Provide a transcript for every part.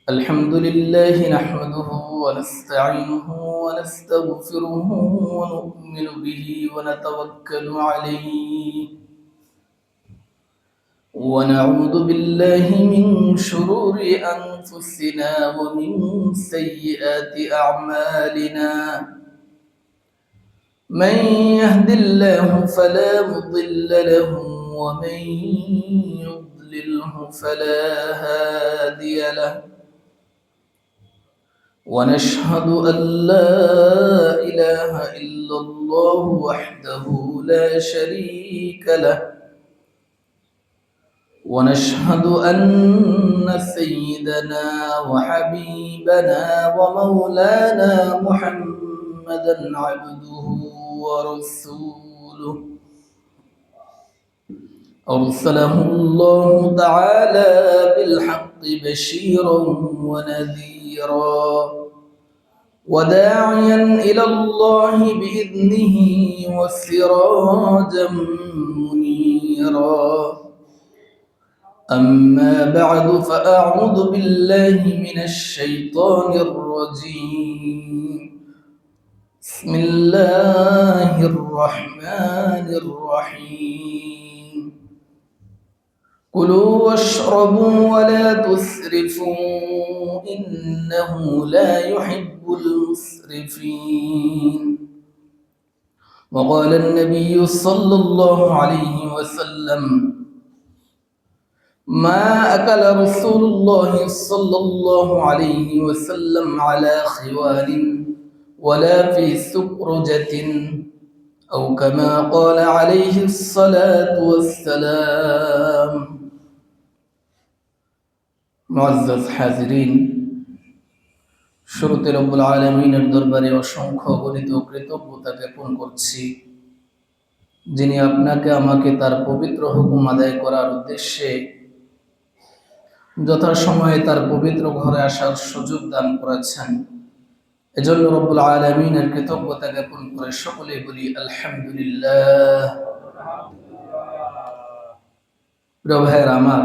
الحمد لله نحمده ونستعينه ونستغفره ونؤمن به ونتوكل عليه ونعوذ بالله من شرور أنفسنا ومن سيئات أعمالنا من يهد الله فلا مضل له ومن يضلله فلا هادي له ونشهد أن لا إله إلا الله وحده لا شريك له ونشهد أن سيدنا وحبيبنا ومولانا محمدا عبده ورسوله أرسله الله تعالى بالحق بشيرا ونذيرا وداعيا إلى الله بإذنه وسراجا منيرا أما بعد فأعوذ بالله من الشيطان الرجيم بسم الله الرحمن الرحيم كلوا واشربوا ولا تسرفوا إنه لا يحب المسرفين وقال النبي صلى الله عليه وسلم ما أكل رسول الله صلى الله عليه وسلم على خوان ولا في سكرجة أو كما قال عليه الصلاة والسلام মুআজ্জাজ হাজিরিন, শুরুতে রব্বুল আলামিনের দরবারে অসংখ্য গণিত কৃতজ্ঞতা জ্ঞাপন করছি, যিনি আপনাকে আমাকে তার পবিত্র হুকুম আদায় করার উদ্দেশ্যে যথাসময়ে তার পবিত্র ঘরে আসার সুযোগ দান করেছেন। এজন্য রব্বুল আলামিনের কৃতজ্ঞতা জ্ঞাপন করে সকলেই বলি আলহামদুলিল্লাহ। প্রিয় ভাইয়েরা আমার,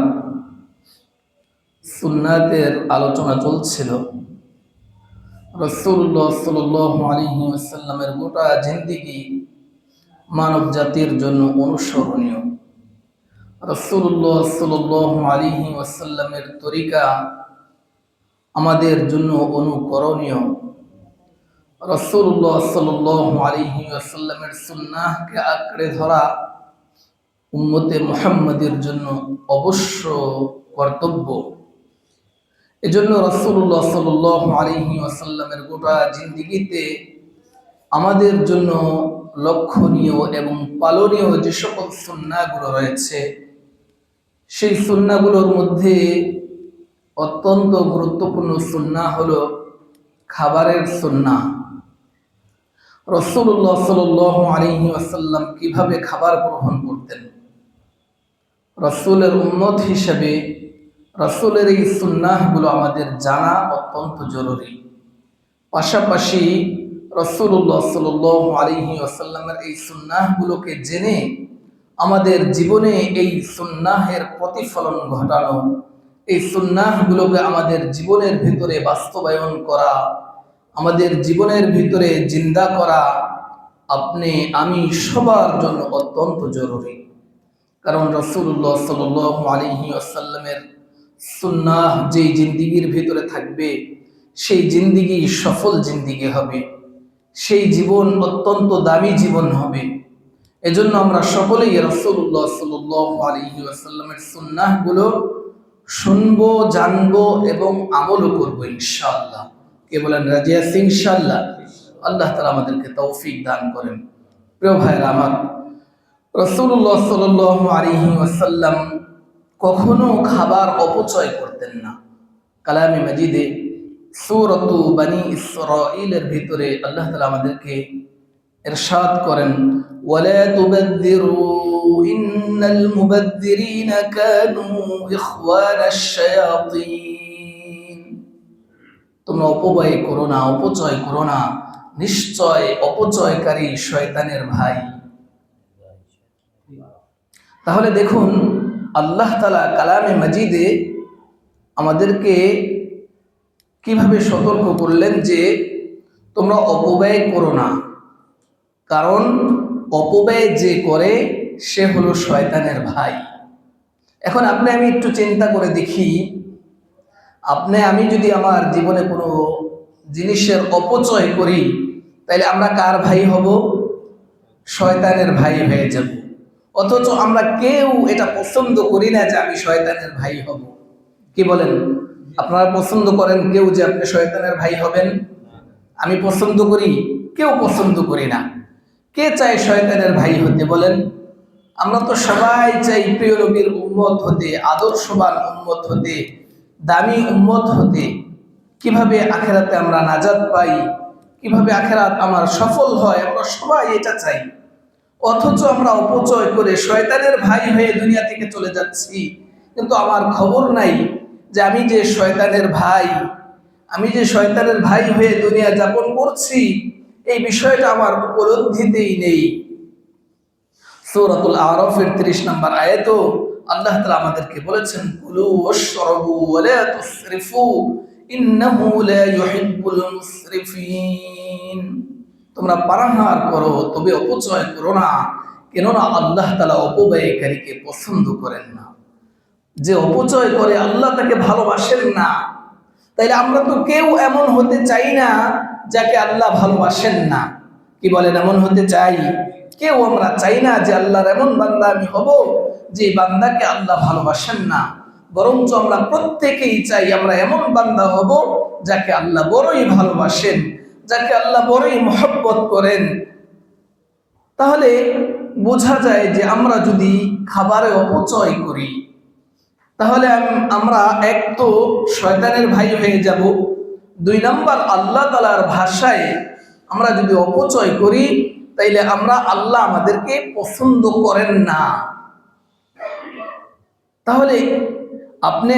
সুন্নাতের আলোচনা চলছিল। রাসূলুল্লাহ সাল্লাল্লাহু আলাইহি ওয়াসাল্লামের গোটা জিন্দেগি মানব জাতির জন্য অনুসরণীয়। রাসূলুল্লাহ সাল্লাল্লাহু আলাইহি ওয়াসাল্লামের তরিকা আমাদের জন্য অনুকরণীয়। রাসূলুল্লাহ সাল্লাল্লাহু আলাইহি ওয়াসাল্লামের সুন্নাহকে আঁকড়ে ধরা উম্মতে মুহাম্মাদের জন্য অবশ্য কর্তব্য। এজন্য রাসূলুল্লাহ সাল্লাল্লাহু আলাইহি ওয়াসাল্লামের গোটা জিন্দেগিতে আমাদের জন্য লক্ষণীয় এবং পালনীয় যে সকল সুন্নাহগুলো রয়েছে, সেই সুন্নাহগুলোর মধ্যে অত্যন্ত গুরুত্বপূর্ণ সুন্নাহ হলো খাবারের সুন্নাহ। রাসূলুল্লাহ সাল্লাল্লাহু আলাইহি ওয়াসাল্লাম কিভাবে খাবার গ্রহণ করতেন, রাসূলের উম্মত হিসেবে রাসূলের এই সুন্নাহগুলো আমাদের জানা অত্যন্ত জরুরি। পাশাপাশি রাসূলুল্লাহ সাল্লাল্লাহু আলাইহি ওয়াসাল্লামের এই সুন্নাহগুলোকে জেনে আমাদের জীবনে এই সুন্নাহের প্রতিফলন ঘটানো, এই সুন্নাহগুলোকে আমাদের জীবনের ভিতরে বাস্তবায়ন করা, আমাদের জীবনের ভিতরে জিন্দা করা আপনি আমি সবার জন্য অত্যন্ত জরুরি। কারণ রাসূলুল্লাহ সাল্লাল্লাহু আলাইহি ওয়াসাল্লামের সুন্নাহ যেই জিন্দেগির ভিতরে থাকবে, সেই জিন্দেগি সফল জিন্দেগি হবে, সেই জীবন অত্যন্ত দামি জীবন হবে। এজন্য আমরা সকলেই রাসূলুল্লাহ সাল্লাল্লাহু আলাইহি ওয়াসাল্লামের সুন্নাহগুলো শুনবো, জানবো এবং আমলও করবো ইনশাআল্লাহ। কে বলেন রাজি আছি ইনশাআল্লাহ? আল্লাহ তাআলা আমাদেরকে তৌফিক দান করেন। প্রিয় ভাইরা আমার, রাসূলুল্লাহ সাল্লাল্লাহু আলাইহি ওয়াসাল্লাম কখনো খাবার অপচয় করতেন না। কালামে মাজিদে সূরাতু বনী ইসরাঈলের ভিতরে আল্লাহ তাআলা আমাদেরকে ইরশাদ করেন, ওয়ালা তুবাযযিরু ইন্নাল মুবাযযিরিনা কানু ইখওয়ানাশ শায়াতিন। তোমরা অপব্যয় করো না, অপচয় করো না, নিশ্চয় অপচয়কারী শয়তানের ভাই। তাহলে দেখুন, আল্লাহ তাআলা কালামে মাজিদে আমাদেরকে কিভাবে সতর্ক করলেন যে তোমরা অপব্যয় করো না, কারণ অপব্যয় যে করে সে হলো শয়তানের ভাই। এখন আমি একটু চিন্তা করে দেখি, আমি যদি আমার জীবনে কোনো জিনিসের অপচয় করি, তাহলে আমরা কার ভাই হব? শয়তানের ভাই হয়ে যাব। অথচ আমরা কেউ এটা পছন্দ করি না যে আমি শয়তানের ভাই হব। কি বলেন? আপনারা পছন্দ করেন কেউ যে আপনি শয়তানের ভাই হবেন? আমি পছন্দ করি? কেউ পছন্দ করি না। কে চায় শয়তানের ভাই হতে বলেন? আমরা তো সবাই চাই প্রিয় নবীর উম্মত হতে, আদর্শবান উম্মত হতে, দামি উম্মত হতে। কিভাবে আখেরাতে আমরা নাজাত পাই, কিভাবে আখেরাত আমার সফল হয়, আমরা সবাই এটা চাই। অথচ আমরা অপচয় করে শয়তানের ভাই হয়ে দুনিয়া থেকে চলে যাচ্ছি। কিন্তু আমার খবর নাই যে আমি যে শয়তানের ভাই হয়ে দুনিয়া যাপন করছি, এই বিষয়টা আমার উপলব্ধিতেই নেই। সূরাতুল আরাফের 30 নম্বর আয়াতে আল্লাহ তাআলা আমাদেরকে বলেছেন, কুলু ওয়াশরাবু ওয়া লা তুসরিফু ইন্নাহু লা ইউহিব্বুল মুসরিফিন। তোমরা পানাহার করো, তবে অপচয় করো না, কেননা আল্লাহ তাআলা অপব্যয়কারীকে পছন্দ করেন না। যে অপচয় করে আল্লাহ তাকে ভালোবাসেন না। তাইলে আমরা তো কেউ এমন হতে চাই না যাকে আল্লাহ ভালোবাসেন না। কি বলেন? এমন হতে চাই? কেউ আমরা চাই না যে আল্লাহর এমন বান্দা আমি হব যে বান্দাকে আল্লাহ ভালোবাসেন না। বরঞ্চ আমরা প্রত্যেকেই চাই আমরা এমন বান্দা হব যাকে আল্লাহ বড়ই ভালোবাসেন, যাকে আল্লাহ বড়ই মহব্বত করেন। তাহলে বোঝা যায় যে আমরা যদি খাবারে অপচয় করি, তাহলে আমরা এক তো শয়তানের ভাই হয়ে যাব, 2 নাম্বার আল্লাহ তাআলার ভাষায় আমরা যদি অপচয় করি, তাইলে আল্লাহ আমাদেরকে পছন্দ করেন না। তাহলে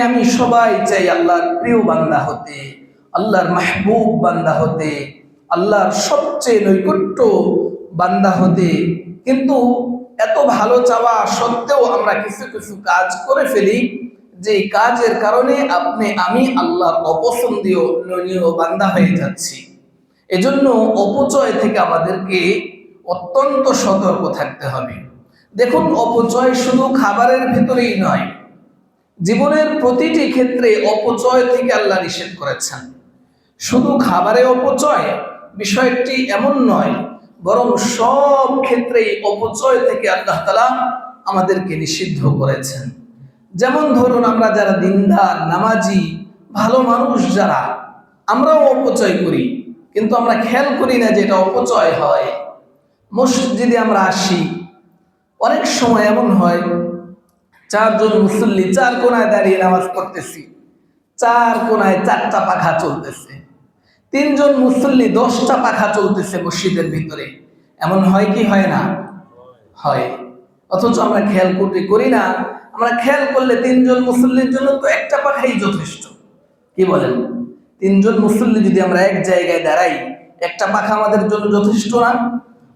আমি সবাই চাই আল্লাহর প্রিয় বান্দা হতে, আল্লাহর মাহবুব বান্দা হতে, আল্লাহর সবচেয়ে নৈকট্য বান্দা হতে। কিন্তু এত ভালো চাওয়া সত্ত্বেও আমরা কিছু কিছু কাজ করে ফেলি, যে কাজের কারণে আমি আল্লাহর অপছন্দীয় ননীয় বান্দা হয়ে যাচ্ছি। এজন্য অপচয় থেকে আমাদেরকে অত্যন্ত সতর্ক থাকতে হবে। দেখুন, অপচয় শুধু খাবারের ভিতরেই নয়, জীবনের প্রতিটি ক্ষেত্রে অপচয় থেকে আল্লাহ নিষেধ করেছেন। শুধু খাবারে অপচয় বিষয়টি এমন নয়, বরং সব ক্ষেত্রেই অপচয় থেকে আল্লাহ তাআলা আমাদেরকে নিষিদ্ধ করেছেন। যেমন ধরুন, আমরা যারা দিনদার, নামাজি, ভালো মানুষ যারা, আমরাও অপচয় করি, কিন্তু আমরা খেয়াল করি না যে এটা অপচয় হয়। মসজিদে আমরা আসি, অনেক সময় এমন হয় 4 জন মুসল্লি 4 কোনায় দাঁড়িয়ে নামাজ পড়তেছি, 4 কোনায় 4টা পাখা চলতেছে। 3 জন মুসল্লি 10টা পাখা চলতেছে মসজিদের ভিতরে। এমন হয় কি হয় না? হয়। অথচ আমরা খেয়াল করি না। আমরা খেয়াল করলে 3 জন মুসল্লির জন্য তো একটা পাখাই যথেষ্ট। কি বলেন? 3 জন মুসল্লি যদি আমরা এক জায়গায় দাঁড়াই, একটা পাখা আমাদের জন্য যথেষ্ট না?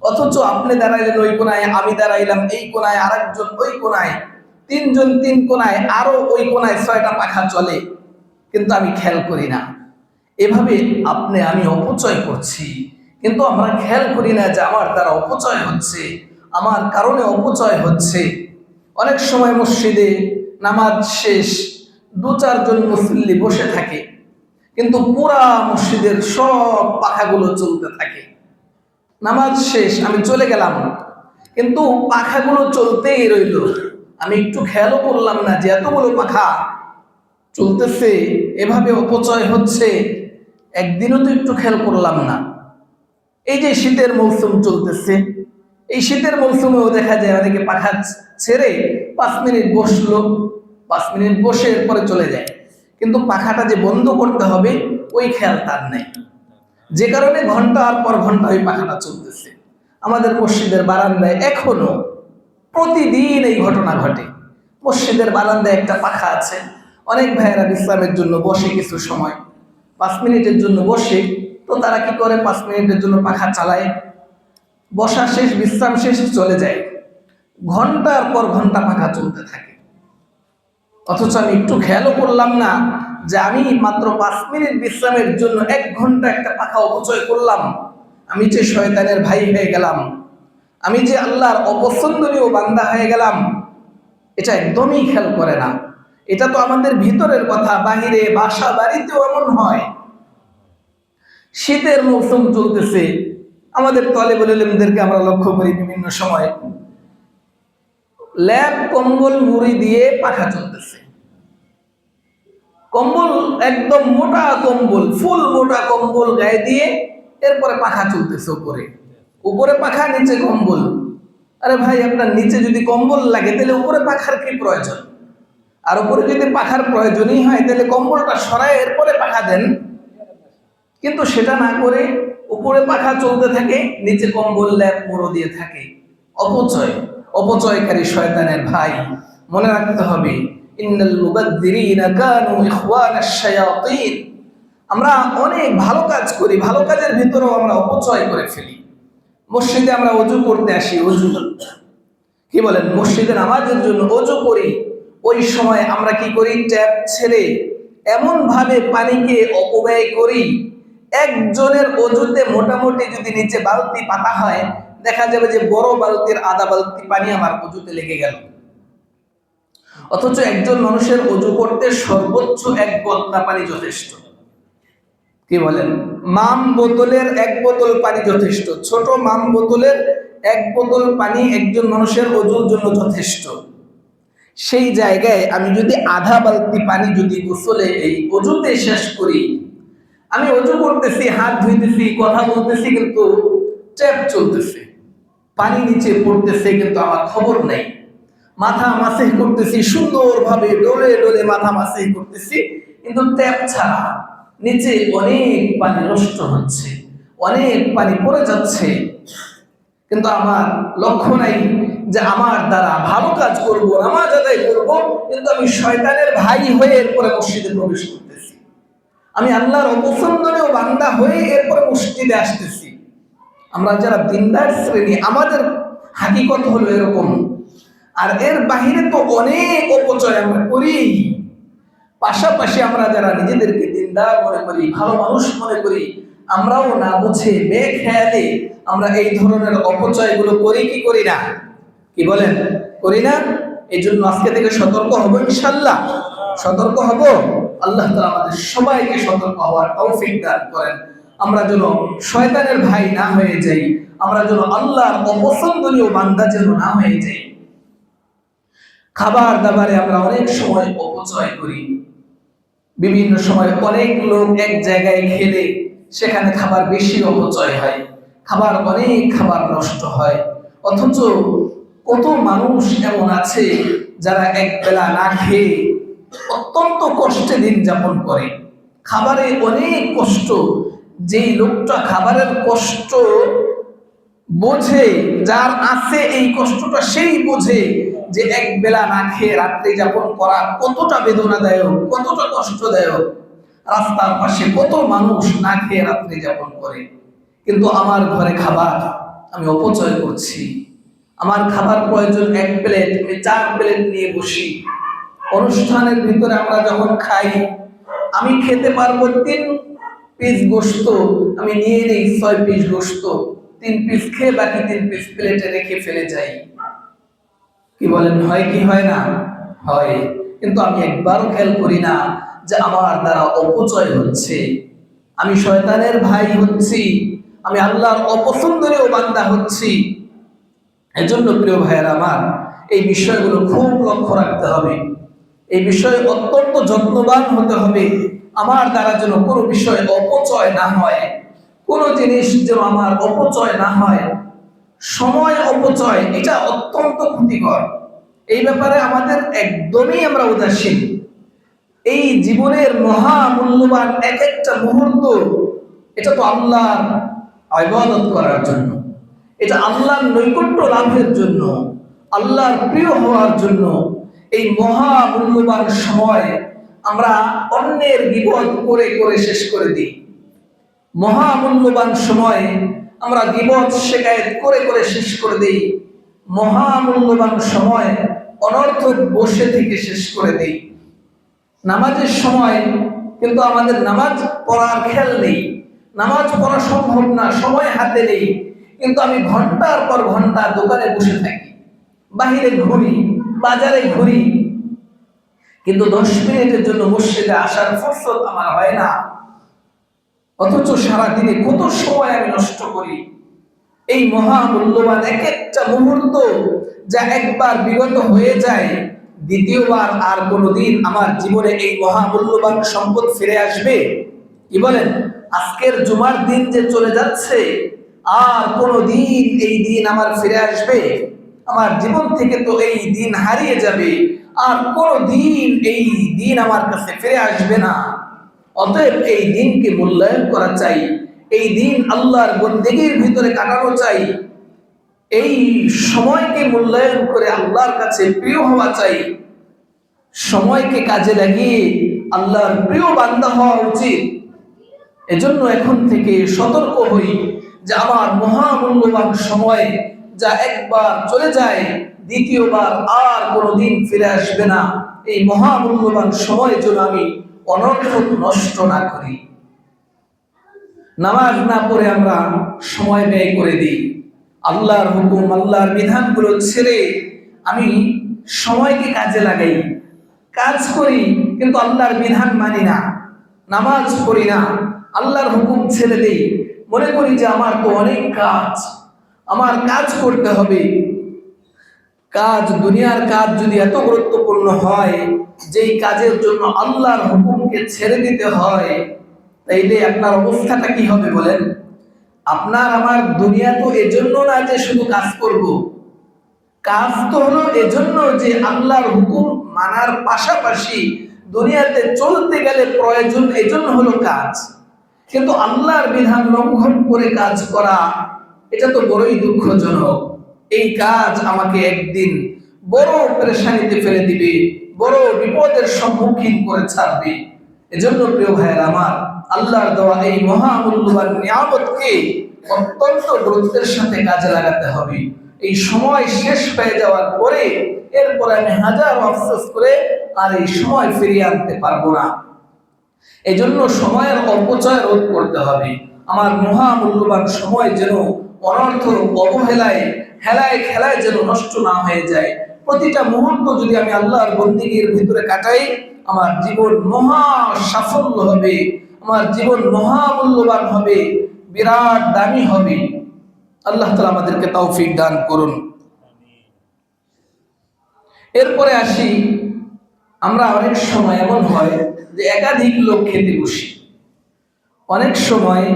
অথচ আপনি দাঁড়াইলেন ওই কোনায়, আমি দাঁড়াইলাম এই কোনায়, আরেকজন ওই কোনায়, 3 জন 3 কোনায়, আরো ওই কোনায় 6টা পাখা চলে, কিন্তু আমি খেয়াল করি না। এভাবে আমি অপচয় করছি, কিন্তু আমরা খেয়াল করি না যে আমার দ্বারা অপচয় হচ্ছে, আমার কারণে অপচয় হচ্ছে। অনেক সময় মসজিদে নামাজ শেষ, 2-4 জন মুসল্লি বসে থাকে, কিন্তু পুরা মসজিদের সব পাখাগুলো চলতে থাকে। নামাজ শেষ, আমি চলে গেলাম, কিন্তু পাখাগুলো চলতেই রইল। আমি একটু খেয়ালও করলাম না যে এতগুলো পাখা চলতেছে, এভাবে অপচয় হচ্ছে, একদিনও তো একটু খেয়াল করলাম না। এই যে শীতের মৌসুম চলতেছে, এই শীতের মৌসুমেও দেখা যায় অনেকে পাখা ছেড়ে 5 মিনিট বসলো, 5 মিনিট বসে এরপরে চলে যায়, কিন্তু পাখাটা যে বন্ধ করতে হবে ওই খেয়াল তার নেই, যে কারণে ঘন্টার পর ঘন্টা ওই পাখাটা চলতেছে। আমাদের মসজিদের বারান্দায় এখনো প্রতিদিন এই ঘটনা ঘটে। মসজিদের বারান্দায় একটা পাখা আছে, অনেক ভাইয়েরা বিশ্রামের জন্য বসে, কিছু সময় 5 মিনিটের জন্য বসে, তো তারা কি করে 5 মিনিটের জন্য পাখা চালায়, বসা শেষ, বিশ্রাম শেষ, চলে যায়। ঘন্টার পর ঘন্টা পাখা চলতে থাকে। অথচ আমি একটু খেয়ালও করলাম না যে আমি মাত্র 5 মিনিট বিশ্রামের জন্য 1 ঘন্টা একটা পাখা অপচয় করলাম, আমি যে শয়তানের ভাই হয়ে গেলাম, আমি যে আল্লাহর অপছন্দনীয় বান্দা হয়ে গেলাম, এটা একদমই খেয়াল করে না। এটা তো আমাদের ভিতরের কথা, বাহিরে বাসা বাড়িতেও এমন হয়। শীতের মৌসুম চলতেছে, আমাদের তলেবুল ইলমদেরকে আমরা লক্ষ্য করি বিভিন্ন সময় ল্যাপ কম্বল মুড়ি দিয়ে পাখা চলতেছে। কম্বল একদম মোটা কম্বল, ফুল মোটা কম্বল গায়ে দিয়ে এরপরে পাখা চলতেছে উপরে, উপরে পাখা নিচে কম্বল। আরে ভাই, আপনার নিচে যদি কম্বল লাগে তাহলে উপরে পাখার কি প্রয়োজন? আর উপরে যদি পাখার প্রয়োজনই হয় তাহলে কম্বলটা সরায় এরপরে পাখা দেন। কিন্তু সেটা না করে উপরে পাখা চলতে থাকে, নিচে কম্বল ল্যাপ মুড়ো দিয়ে থাকে। অপচয়, অপচয়কারী শয়তানের ভাই। মনে রাখতে হবে, ইন্নাল মুবাদদিরিনা কানু ইখওয়ানাশ শায়াতিন। আমরা অনেক ভালো কাজ করি, ভালো কাজের ভিতরেও আমরা অপচয় করে ফেলি। মসজিদে আমরা ওযু করতে আসি, ওযু কি বলেন, মসজিদে নামাজের জন্য ওযু করি, ওই সময় আমরা কি করি? ট্যাপ ছেড়ে এমন ভাবে পানিকে অপব্যয় করি, একজনের ওযুতে মোটামুটি যদি নিচে বালতি পাতা হয়, দেখা যাবে যে বড় বালতির আধা বালতি পানি আমার ওযুতে লেগে গেল। অথচ একজন মানুষের ওযু করতে সর্বোচ্চ 1 বদনা পানি যথেষ্ট। কি বলেন? মাম বোতলের 1 বোতল পানি যথেষ্ট। ছোট মাম বোতলের 1 বোতল পানি একজন মানুষের ওযুর জন্য যথেষ্ট। সেই জায়গায় আমি যদি আধা বালতি পানি যদি গোসলে এই ওযুতে শেষ করি, আমি ওযু করতেছি, হাত ধুইতেছি, কথা বলতেছি, কিন্তু ট্যাপ চলতেছে, পানি নিচে পড়তেছে, কিন্তু আমার খবর নাই। মাথা মাসিহ করতেছি, সুন্দরভাবে ডলে ডলে মাথা মাসিহ করতেছি, কিন্তু ট্যাপ ছাড়া নিচে অনেক পানি নষ্ট হচ্ছে, অনেক পানি পড়ে যাচ্ছে, কিন্তু আমার লক্ষ্য নাই যে আমার দ্বারা ভালো কাজ করব, নামাজ আদায় করব, কিন্তু আমি শয়তানের ভাই হয়ে এরপরে মসজিদে প্রবেশ করতেছি, আমি আল্লাহর অপছন্দনীয় বান্দা হয়ে এরপরে মসজিদে আসতেছি। আমরা যারা দিনদার শ্রেণী, আমাদের হাকিকত হলো এরকম। আর এর বাহিরে তো অনেক অপচয় আমরা করি। পাশাপাশি আমরা যারা নিজেদেরকে দিনদার মনে করি, ভালো মানুষ মনে করি, আমরাও না বুঝে বেখেয়ালে আমরা এই ধরনের অপচয়গুলো করি কি করি না? কি বলেন, করি না? এই জন্য আজকে থেকে সতর্ক হব, ইনশাআল্লাহ সতর্ক হব। আল্লাহ তাআলা আমাদের সবাইকে সতর্ক হওয়ার তৌফিক দান করেন। আমরা যেন শয়তানের ভাই না হয়ে যাই, আমরা যেন আল্লাহর অপছন্দনীয় বান্দা যেন না হয়ে যাই। খাবার দাবারে আমরা অনেক সময় অপচয় করি। বিভিন্ন সময় অনেক লোক এক জায়গায় খেলে সেখানে খাবার বেশি অপচয় হয়, খাবার নষ্ট হয়। অথচ কত মানুষ এমন আছে যারা এক বেলা না খেয়ে অত্যন্ত কষ্টে দিন যাপন করে। খাবারে অনেক কষ্ট, যেই লোকটা খাবারের কষ্ট বোঝে, যার আছে এই কষ্টটা, সেই বোঝে যে এক বেলা না খেয়ে রাত্রি যাপন করা কতটা বেদনাদায়ক, কতটা কষ্টদায়ক। রাস্তার পাশে কত মানুষ না খেয়ে রাত্রি যাপন করে, কিন্তু আমার ঘরে খাবার আমি অপচয় করছি। আমার খাবার প্রয়োজন 1 প্লেট, আমি 4 প্লেট নিয়ে বসি। অনুষ্ঠানের ভিতরে আমরা যখন খাই, আমি খেতে পারবো 3 পিস গোশত, আমি নিয়ে নেই 6 পিস গোশত, 3 পিস খেয়ে বাকি 3 পিস প্লেটে রেখে ফেলে যাই। কি বলেন, হয় কি হয় না? হয়। কিন্তু আমি একবারও খেয়াল করি না যে আমার দ্বারা অপচয় হচ্ছে, আমি শয়তানের ভাই হচ্ছি, আমি আল্লাহর অপছন্দনীয় বান্দা হচ্ছি। এজন্য প্রিয় ভাইয়েরা আমার, এই বিষয়গুলো খুব লক্ষ্য রাখতে হবে, এই বিষয়ে অত্যন্ত যত্নবান হতে হবে। আমার দ্বারা যেন কোনো বিষয় অপচয় না হয়, কোনো জিনিস যেন আমার অপচয় না হয়। সময় অপচয় এটা অত্যন্ত ক্ষতিকর, এই ব্যাপারে আমাদের একদমই আমরা উদাসীন। এই জীবনের মহামূল্যবান এক একটা মুহূর্ত, এটা তো আল্লাহর ইবাদত করার জন্য, এটা আল্লাহর নৈকট্য লাভের জন্য, আল্লাহর প্রিয় হওয়ার জন্য। এই মহামূল্যবান সময় আমরা অন্যের গীবত করে করে শেষ করে দিই। মহামূল্যবান সময় আমরা গীবত শিকায়েত করে করে শেষ করে দিই। মহামূল্যবান সময় অনর্থক বসে থেকে শেষ করে দিই। নামাজের সময় কিন্তু আমাদের নামাজ পড়ার খেয়াল নেই, নামাজ পড়া সম্ভব না, সময় হাতে নেই, কিন্তু আমি ঘন্টার পর ঘন্টা দোকানে বসে থাকি, বাহিরে ঘুরি, বাজারে ঘুরি, কিন্তু 10 মিনিটের জন্য মসজিদে আসার ফুরসত আমার হয় না। অথচ সারাদিনে কত সময় আমি নষ্ট করি। এই মহামূল্যবান এক একটা মুহূর্ত যা একবার বিগত হয়ে যায়, দ্বিতীয়বার আর কোনোদিন আমার জীবনে এই মহামূল্যবান সম্পদ ফিরে আসবে? কি বলেন? আজকের জুমার দিন যে চলে যাচ্ছে, আর কোনোদিন এই দিন আমার ফিরে আসবে? আমার জীবন থেকে তো এই দিন হারিয়ে যাবে, আর কোনোদিন এই দিন আমার কাছে ফিরে আসবে না। অতএব এই দিনকে মূল্যায়ন করা চাই, এই দিন আল্লাহর বন্দেগীর ভিতরে কাটানো চাই, এই সময়কে মূল্যায়ন করে আল্লাহর কাছে প্রিয় হওয়া চাই। সময়কে কাজে লাগিয়ে আল্লাহর প্রিয় বান্দা হওয়া উচিত। এজন্য এখন থেকে সতর্ক হই যে আমার মহামূল্যবান সময় যা একবার চলে যায়, দ্বিতীয়বার আর কোনোদিন ফিরে আসবে না। এই মহামূল্যবান সময় যেন আমি অনর্থক নষ্ট না করি। নামাজ না পড়ে আমরা সময় ব্যয় করে দিই, আল্লাহর হুকুম, আল্লাহর বিধানগুলো ছেড়ে আমি সময়কে কাজে লাগাই, কাজ করি, কিন্তু আল্লাহর বিধান মানি না, নামাজ পড়ি না, আল্লাহর হুকুম ছেড়ে দেই। মনে করি যে আমার তো অনেক কাজ, আমার কাজ করতে হবে। কাজ, দুনিয়ার কাজ যদি এত গুরুত্বপূর্ণ হয়, যেই কাজের জন্য আল্লাহর হুকুমকে ছেড়ে দিতে হয়, তাইলে আপনার অবস্থাটা কি হবে বলেন? আপনার আমার দুনিয়া তো এজন্য না যে শুধু কাজ করব, কাজ তো হলো এজন্য যে আল্লাহর হুকুম মানার পাশাপাশি দুনিয়াতে চলতে গেলে প্রয়োজন, এজন্য হলো কাজ। কিন্তু আল্লাহর বিধান লঙ্ঘন করে কাজ করা, এটা তো বড়ই দুঃখজনক। এই কাজ আমাকে একদিন বড় পেরেশানিতে ফেলে দিবে, বড় বিপদের সম্মুখীন করে ছাড়বে। এজন্য প্রিয় ভাইয়ের আমার, আল্লাহর দেওয়া এই মহামূল্যবান নিয়ামতকে অত্যন্ত গুরুত্বের সাথে কাজে লাগাতে হবে। এই সময় শেষ হয়ে যাওয়ার পরে এরপরে আমি হাজার আফসোস করে আর এই সময় ফিরিয়ে আনতে পারবো না। এজন্য সময়ের অপচয় রোধ করতে হবে। আমার মহামূল্যবান সময় যেন অনর্থক অবহেলায়, হেলায় খেলায় যেন নষ্ট না হয়ে যায়। প্রতিটা মুহূর্ত যদি আমি আল্লাহর বন্দিগির ভিতরে কাটাই, আমার জীবন মহা সাফল্য হবে, আমার জীবন মহামূল্যবান হবে, বিরাট দামি হবে। আল্লাহ তাআলা আমাদেরকে তৌফিক দান করুন। এরপরে আসি, আমরা অনেক সময় এমন হয় যে একাধিক লোক খেতে বসি। অনেক সময়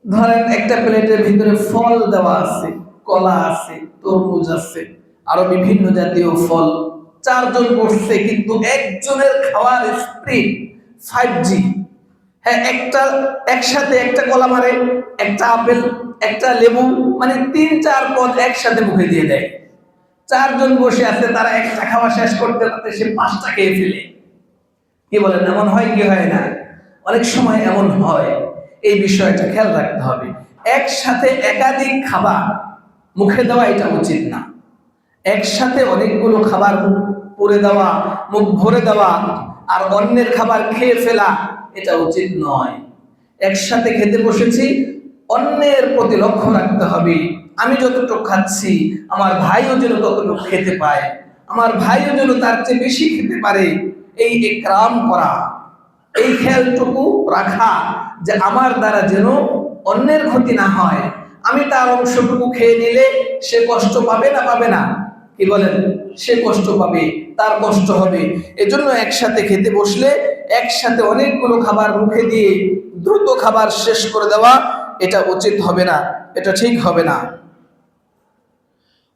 ধরেন একটা প্লেটের ভিতরে ফল দেওয়া আছে, কলা আছে, তরমুজ আছে, আরো বিভিন্ন জাতীয় ফল। 4 জন বসছে, কিন্তু একজনের খাওয়ার স্পিড 5G। হ্যাঁ, একসাথে একটা কলা মারে, একটা আপেল, একটা লেবু, মানে 3-4 পদ একসাথে মুখে দিয়ে দেয়। 4 জন বসে আছে, তারা একটা খাওয়া শেষ করতে করতে সে 5টা খেয়ে ফেলে। কি বলেন, এমন হয় কি হয় না? অনেক সময় এমন হয়। এই বিষয়টা খেয়াল রাখতে হবে। একসাথে একাধিক খাবার মুখে দেওয়া এটা উচিত না। একসাথে অনেকগুলো খাবার মুখ পুরে দেওয়া, মুখ ভরে দেওয়া, আর অন্যের খাবার খেয়ে ফেলা, এটা উচিত নয়। একসাথে খেতে বসেছি, অন্যের প্রতি লক্ষ্য রাখতে হবে। আমি যতটুকু খাচ্ছি, আমার ভাইও যেন ততটুকু খেতে পায়, আমার ভাইও যেন তার চেয়ে বেশি খেতে পারে। এই ইকরাম করা, এই খেয়ালটুকু রাখা যে আমার দ্বারা যেন অন্যের ক্ষতি না হয়। আমি তার অংশটুকু খেয়ে নিলে সে কষ্ট পাবে না? পাবে না? কি বলেন? সে কষ্ট পাবে, তার কষ্ট হবে। এজন্য একসাথে খেতে বসলে একসাথে অনেকগুলো খাবার মুখে দিয়ে দ্রুত খাবার শেষ করে দেওয়া, এটা উচিত হবে না, এটা ঠিক হবে না।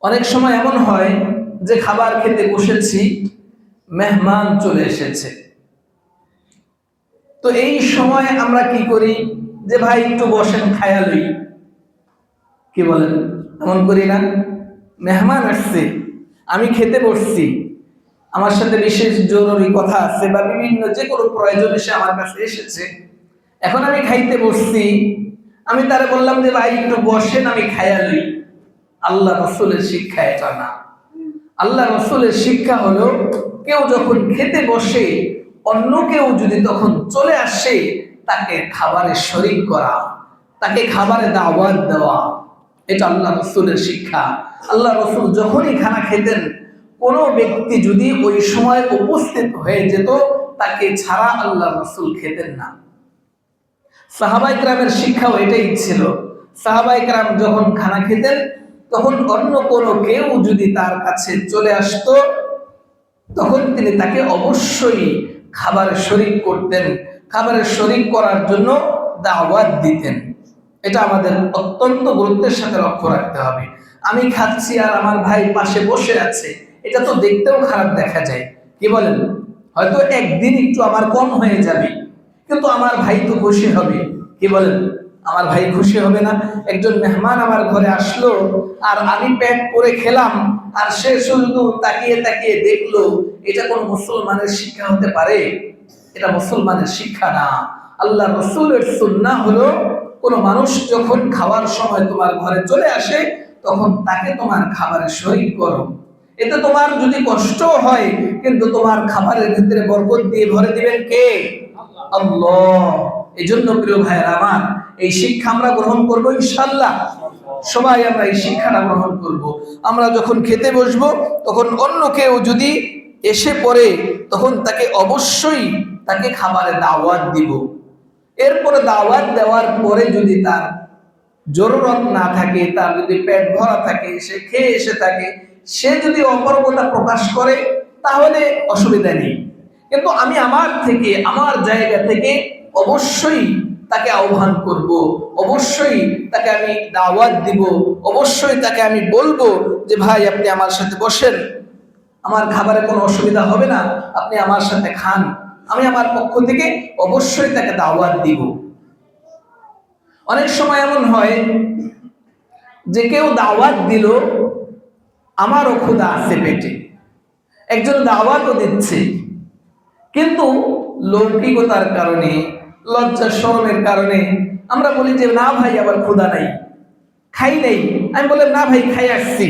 অনেক সময় এমন হয় যে খাবার খেতে বসেছি, মেহমান চলে এসেছে, তো এই সময় আমরা কি করি যে ভাই একটু বসেন, খায়া লই। কি বলেন? এমন করি না? মেহমান আসছে, আমি খেতে বসছি, আমার সাথে বিশেষ জরুরি কথা আছে বা বিভিন্ন যে কোনো প্রয়োজনে সে আমার কাছে এসেছে, এখন আমি খাইতে বসছি, আমি তারে বললাম যে ভাই একটু বসেন, আমি খায়া লই। আল্লাহ রাসূলের শিক্ষা এটা না। আল্লাহ রাসূলের শিক্ষা হলো কেউ যখন খেতে বসে অন্য কেউ যদি তখন চলে আসে তাকে খাবারে শরীক করা, তাকে খাবারে দাওয়াত দেওয়া, এটা আল্লাহ রসুলের শিক্ষা। আল্লাহ রসুল যখনই খানা খেতেন কোনো ব্যক্তি যদি ওই সময় উপস্থিত হয়ে যেত তাকে ছাড়া আল্লাহ রসুল খেতেন না। সাহাবায়ে কেরামের শিক্ষাও এটাই ছিল। সাহাবায়ে কেরাম যখন খানা খেতেন তখন অন্য কোনো কেউ যদি তার কাছে চলে আসতো তখন তিনি তাকে অবশ্যই খাবারে শরীক করতেন, খাবারে শরীক করার জন্য দাওয়াত দিতেন। এটা আমাদের অত্যন্ত গুরুত্বের সাথে লক্ষ্য রাখতে হবে। আমি খাচ্ছি আর আমার ভাই পাশে বসে আছে, এটা তো দেখতেও খারাপ দেখা যায়, কি বলেন? হয়তো একদিন একটু আমার কম হয়ে যাবে, কিন্তু আমার ভাই তো খুশি হবে, কি বলেন? আমার ভাই খুশি হবে না? একজন মেহমান আমার ঘরে আসলো আর আমি পেট পরে খেলাম আর সে শুধু তাকিয়ে তাকিয়ে দেখলো, এটা কোন মুসলমানের শিক্ষা হতে পারে? এটা মুসলমানের শিক্ষা না। আল্লাহ রসুলের সুন্নাহ হলো কোন মানুষ যখন খাওয়ার সময় তোমার ঘরে চলে আসে তখন তাকে তোমার খাবারে শরীক করো। এতে তোমার যদি কষ্ট হয় কিন্তু তোমার খাবারের ভিতরে বরকত দিয়ে ভরে দিবেন কে? আল্লাহ। এই জন্য প্রিয় ভাইয়েরা আমার, এই শিক্ষা আমরা গ্রহণ করবো ইনশাআল্লাহ। সবাই আমরা এই শিক্ষাটা গ্রহণ করব। আমরা যখন খেতে বসবো তখন অন্য কেউ যদি এসে পড়ে তখন তাকে অবশ্যই তাকে খাবারে দাওয়াত দিব। এরপরে দাওয়াত দেওয়ার পরে যদি তার জরুরত না থাকে, তার যদি পেট ভরা থাকে, সে খেয়ে এসে থাকে, সে যদি অপারগতা প্রকাশ করে তাহলে অসুবিধা নেই। কিন্তু আমি আমার থেকে, আমার জায়গা থেকে অবশ্যই তাকে আহ্বান করব, অবশ্যই তাকে আমি দাওয়াত দিব, অবশ্যই তাকে আমি বলবো যে ভাই আপনি আমার সাথে বসেন, আমার খাবারে কোনো অসুবিধা হবে না, আপনি আমার সাথে খান। আমি আমার পক্ষ থেকে অবশ্যই তাকে দাওয়াত দিব। অনেক সময় এমন হয় যে কেউ দাওয়াত দিল, আমারও ক্ষুধা আছে পেটে, একজন দাওয়াতও দিচ্ছে, কিন্তু লৌকিকতার কারণে, লজ্জা শরমের কারণে আমরা বলি যে না ভাই আমার ক্ষুধা নাই, খাই নাই। আমি বললাম না ভাই খাই আসছি,